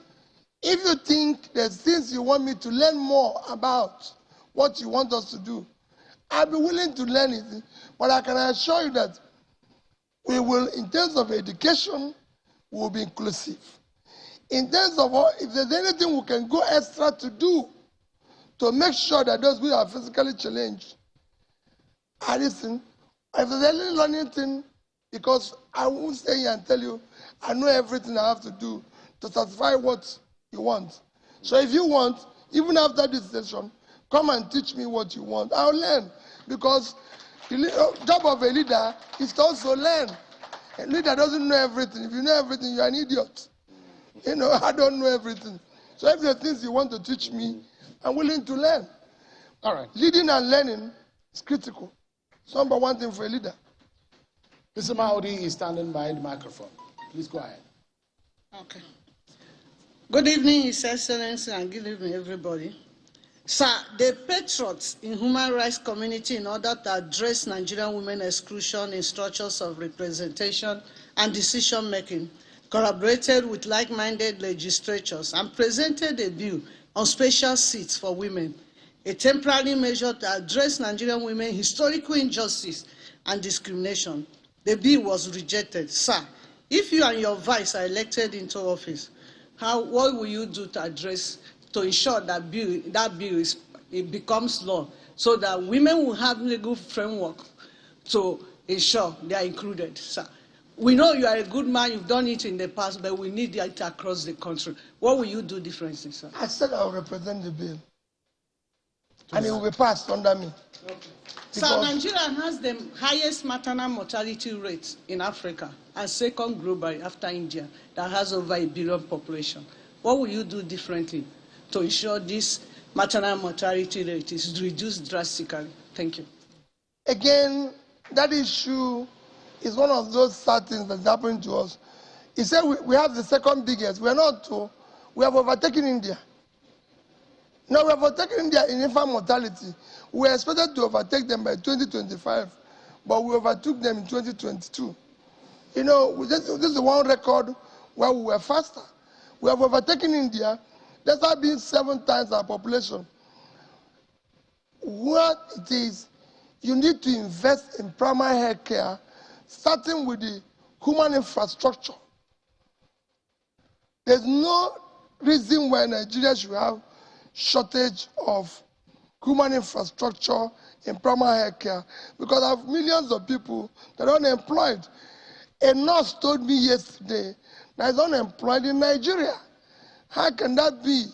if you think there's things you want me to learn more about what you want us to do, I'll be willing to learn it. But I can assure you that we will, in terms of education, we will be inclusive. In terms of if there's anything we can go extra to do to make sure that those who are physically challenged are listening. If there's any learning thing, because I won't stay here and tell you, I know everything I have to do to satisfy what you want. So if you want, even after this session, come and teach me what you want. I'll learn. Because the job of a leader is to also learn. A leader doesn't know everything. If you know everything, you're an idiot. You know, I don't know everything. So if there are things you want to teach me, I'm willing to learn. All right. Leading and learning is critical. It's number one thing for a leader. Mr. Maudi is standing by the microphone. Please go ahead. Okay. Good evening, His Excellency, and good evening, everybody. Sir, the patriots in human rights community, in order to address Nigerian women exclusion in structures of representation and decision-making, collaborated with like-minded legislatures and presented a bill on special seats for women, a temporary measure to address Nigerian women's historical injustice and discrimination. The bill was rejected. Sir, if you and your vice are elected into office, what will you do to ensure that it becomes law, so that women will have legal framework to ensure they are included, sir? We know you are a good man, you've done it in the past, but we need it across the country. What will you do differently, sir? I said I will represent the bill. And it will be passed under me. Okay. So Nigeria has the highest maternal mortality rate in Africa and second globally after India, that has over 1 billion population. What will you do differently to ensure this maternal mortality rate is reduced drastically? Thank you. Again, that issue is one of those sad things that's happening to us. He said we have the second biggest. We are not too. We have overtaken India. Now we have overtaken India in infant mortality. We were expected to overtake them by 2025, but we overtook them in 2022. You know, this is the one record where we were faster. We have overtaken India. Despite being 7 times our population. What it is, you need to invest in primary health care, starting with the human infrastructure. There's no reason why Nigeria should have shortage of human infrastructure in primary health care, because I have millions of people that are unemployed. A nurse told me yesterday that is unemployed in Nigeria. How can that be?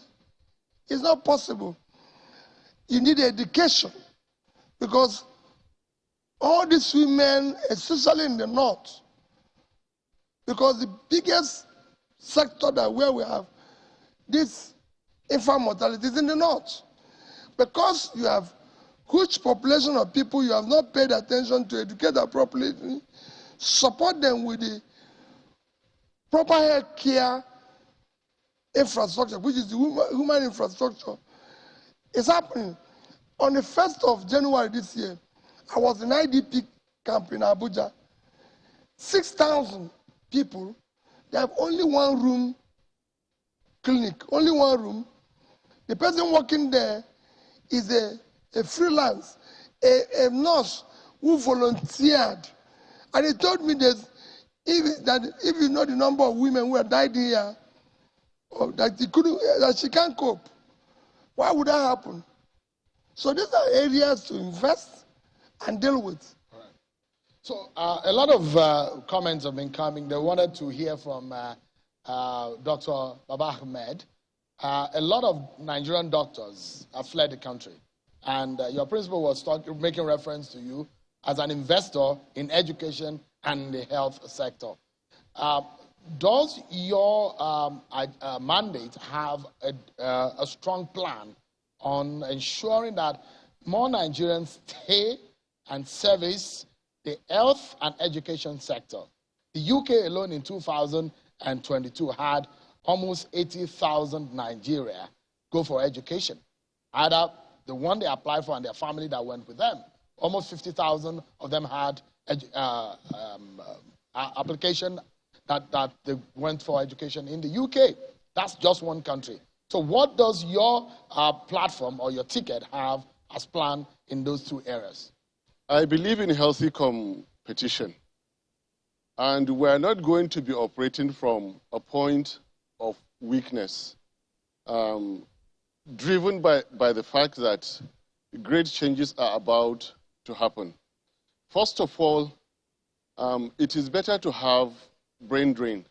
It's not possible. You need education, because all these women, especially in the north, because the biggest sector that where we have this infant mortality is in the north. Because you have huge population of people, you have not paid attention to educate them properly, support them with the proper health care infrastructure, which is the human infrastructure. It's happening. On the 1st of January this year, I was in IDP camp in Abuja. 6,000 people, they have only one room clinic, only one room. The person working there is a freelance, a nurse who volunteered. And he told me that if you know the number of women who have died here, or that she can't cope, why would that happen? So these are areas to invest and deal with. Right. So a lot of comments have been coming. They wanted to hear from Dr. Baba Ahmed. A lot of Nigerian doctors have fled the country. And your principal was making reference to you as an investor in education and the health sector. Does your mandate have a strong plan on ensuring that more Nigerians stay and service the health and education sector? The UK alone in 2022 had almost 80,000 Nigeria go for education. Either the one they applied for and their family that went with them. Almost 50,000 of them had application that they went for education in the UK. That's just one country. So what does your platform or your ticket have as planned in those two areas? I believe in healthy competition. And we're not going to be operating from a point of weakness, driven by the fact that great changes are about to happen. First of all, it is better to have brain drain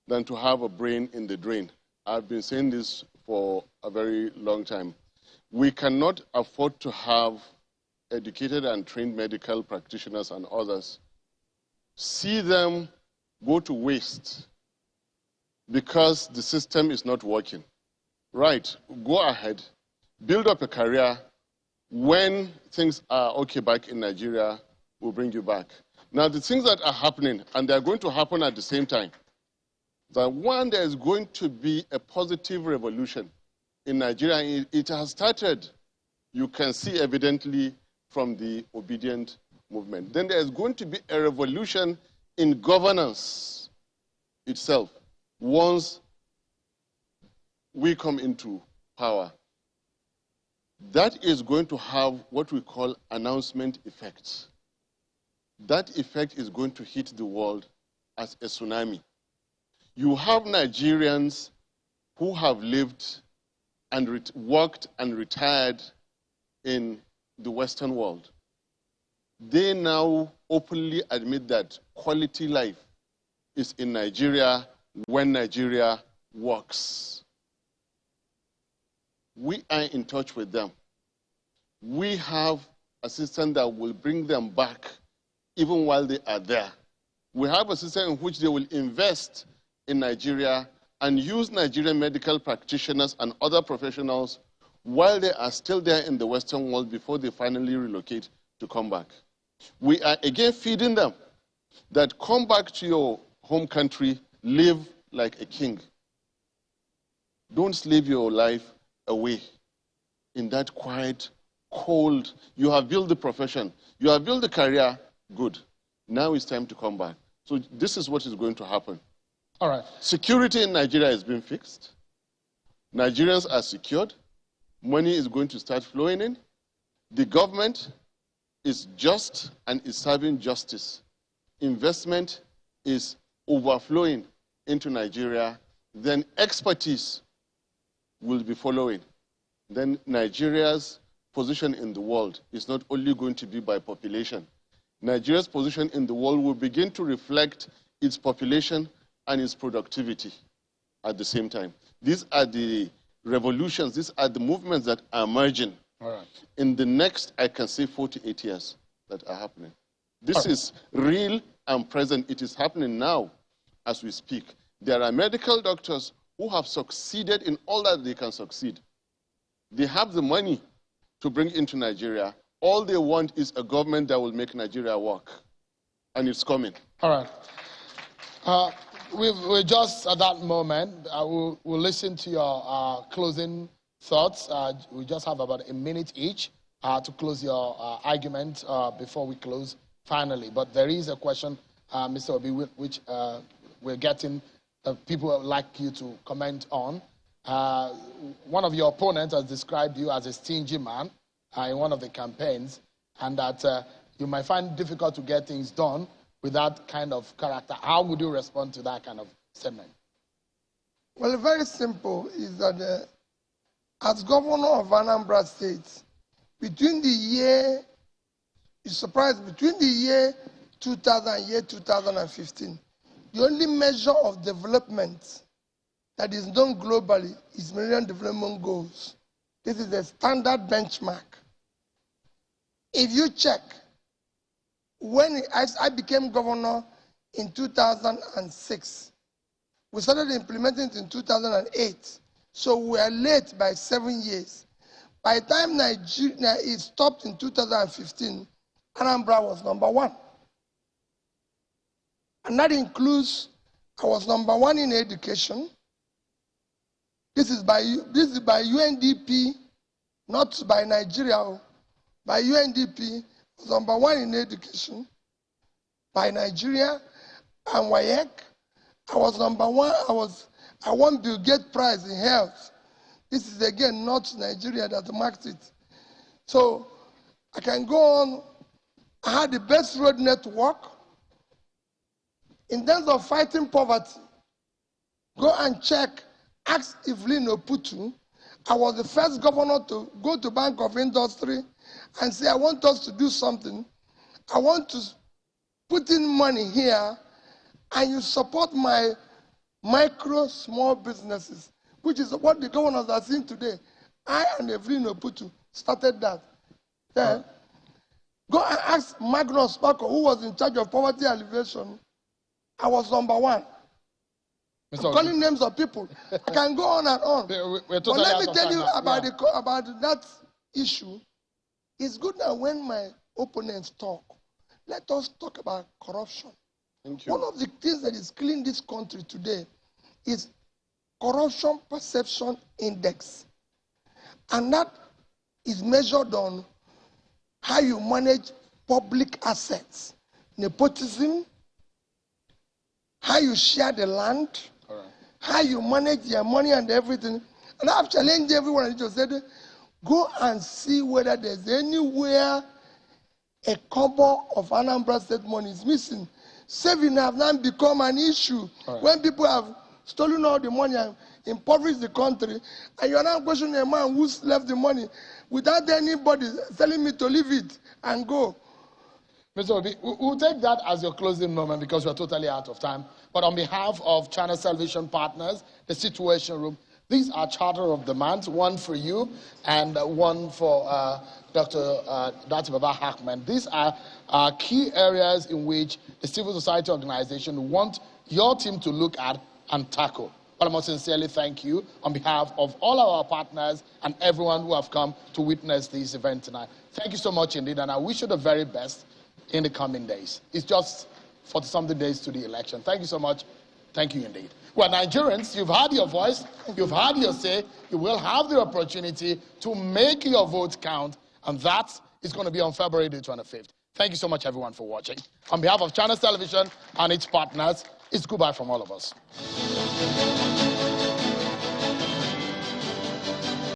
than to have a brain in the drain. I've been saying this for a very long time. We cannot afford to have educated and trained medical practitioners and others see them go to waste because the system is not working. Right, go ahead, build up a career. When things are okay back in Nigeria, we'll bring you back. Now, the things that are happening, and they're going to happen at the same time, that one, there is going to be a positive revolution in Nigeria. It has started, you can see evidently from the obedient movement. Then there is going to be a revolution in governance itself once we come into power. That is going to have what we call announcement effects. That effect is going to hit the world as a tsunami. You have Nigerians who have lived and worked and retired in the Western world. They now openly admit that quality life is in Nigeria when Nigeria works. We are in touch with them. We have a system that will bring them back even while they are there. We have a system in which they will invest in Nigeria and use Nigerian medical practitioners and other professionals while they are still there in the Western world before they finally relocate to come back. We are again feeding them that come back to your home country, live like a king. Don't slave your life away in that quiet, cold. You have built the profession, you have built the career, good. Now it's time to come back. So this is what is going to happen. All right. Security in Nigeria has been fixed. Nigerians are secured. Money is going to start flowing in. The government is just and is serving justice. Investment is overflowing into Nigeria. Then expertise will be following. Then Nigeria's position in the world is not only going to be by population. Nigeria's position in the world will begin to reflect its population and its productivity at the same time. These are the revolutions, these are the movements that are emerging in the next, I can say, 48 years that are happening. This is real and present. It is happening now as we speak. There are medical doctors who have succeeded in all that they can succeed. They have the money to bring into Nigeria. All they want is a government that will make Nigeria work. And it's coming. All right. We're just at that moment. We'll listen to your closing thoughts. We just have about a minute each to close your argument before we close finally. But there is a question, Mr. Obi, which we're getting people would like you to comment on. One of your opponents has described you as a stingy man in one of the campaigns, and that you might find it difficult to get things done with that kind of character. How would you respond to that kind of statement? Well, very simple is that as governor of Anambra State, between the year 2000 and year 2015, the only measure of development that is known globally is Millennium Development Goals. This is a standard benchmark. If you check, when I became governor in 2006, we started implementing it in 2008. So we are late by 7 years. By the time Nigeria is stopped in 2015, Anambra was #1. And that includes, I was #1 in education. This is by UNDP, not by Nigeria. By UNDP, I was #1 in education. By Nigeria and WAEC, I was #1. I won Bill Gates Prize in health. This is again not Nigeria that marked it. So I can go on. I had the best road network. In terms of fighting poverty, go and check, ask Evelyn Oputu. I was the first governor to go to Bank of Industry and say, I want us to do something. I want to put in money here, and you support my micro, small businesses, which is what the governors are seeing today. I and Evelyn Oputu started that. Then, go and ask Magnus Bako, who was in charge of poverty alleviation. I was #1. I'm calling names of people. I can go on and on. But let me tell you about, about that issue. It's good that when my opponents talk, let us talk about corruption. One of the things that is killing this country today is corruption perception index. And that is measured on how you manage public assets, nepotism, how you share the land, how you manage your money and everything. And I've challenged everyone and just said, go and see whether there's anywhere a kobo of Anambra State money is missing. Saving have now become an issue when people have stolen all the money and impoverished the country, and you're now questioning a man who's left the money without anybody telling me to leave it and go. Mr. Obi, we'll take that as your closing moment because we're totally out of time. But on behalf of Channel Television Partners, the Situation Room, these are charter of demands, one for you and one for Dr. Dati Baba Hackman. These are key areas in which the civil society organization want your team to look at and tackle. But I must sincerely thank you on behalf of all our partners and everyone who have come to witness this event tonight. Thank you so much indeed, and I wish you the very best in the coming days. It's just 40-something days to the election. Thank you so much. Thank you indeed. Well, Nigerians, you've had your voice, you've had your say, you will have the opportunity to make your vote count, and that is going to be on February the 25th. Thank you so much, everyone, for watching. On behalf of Channel Television and its partners, it's goodbye from all of us.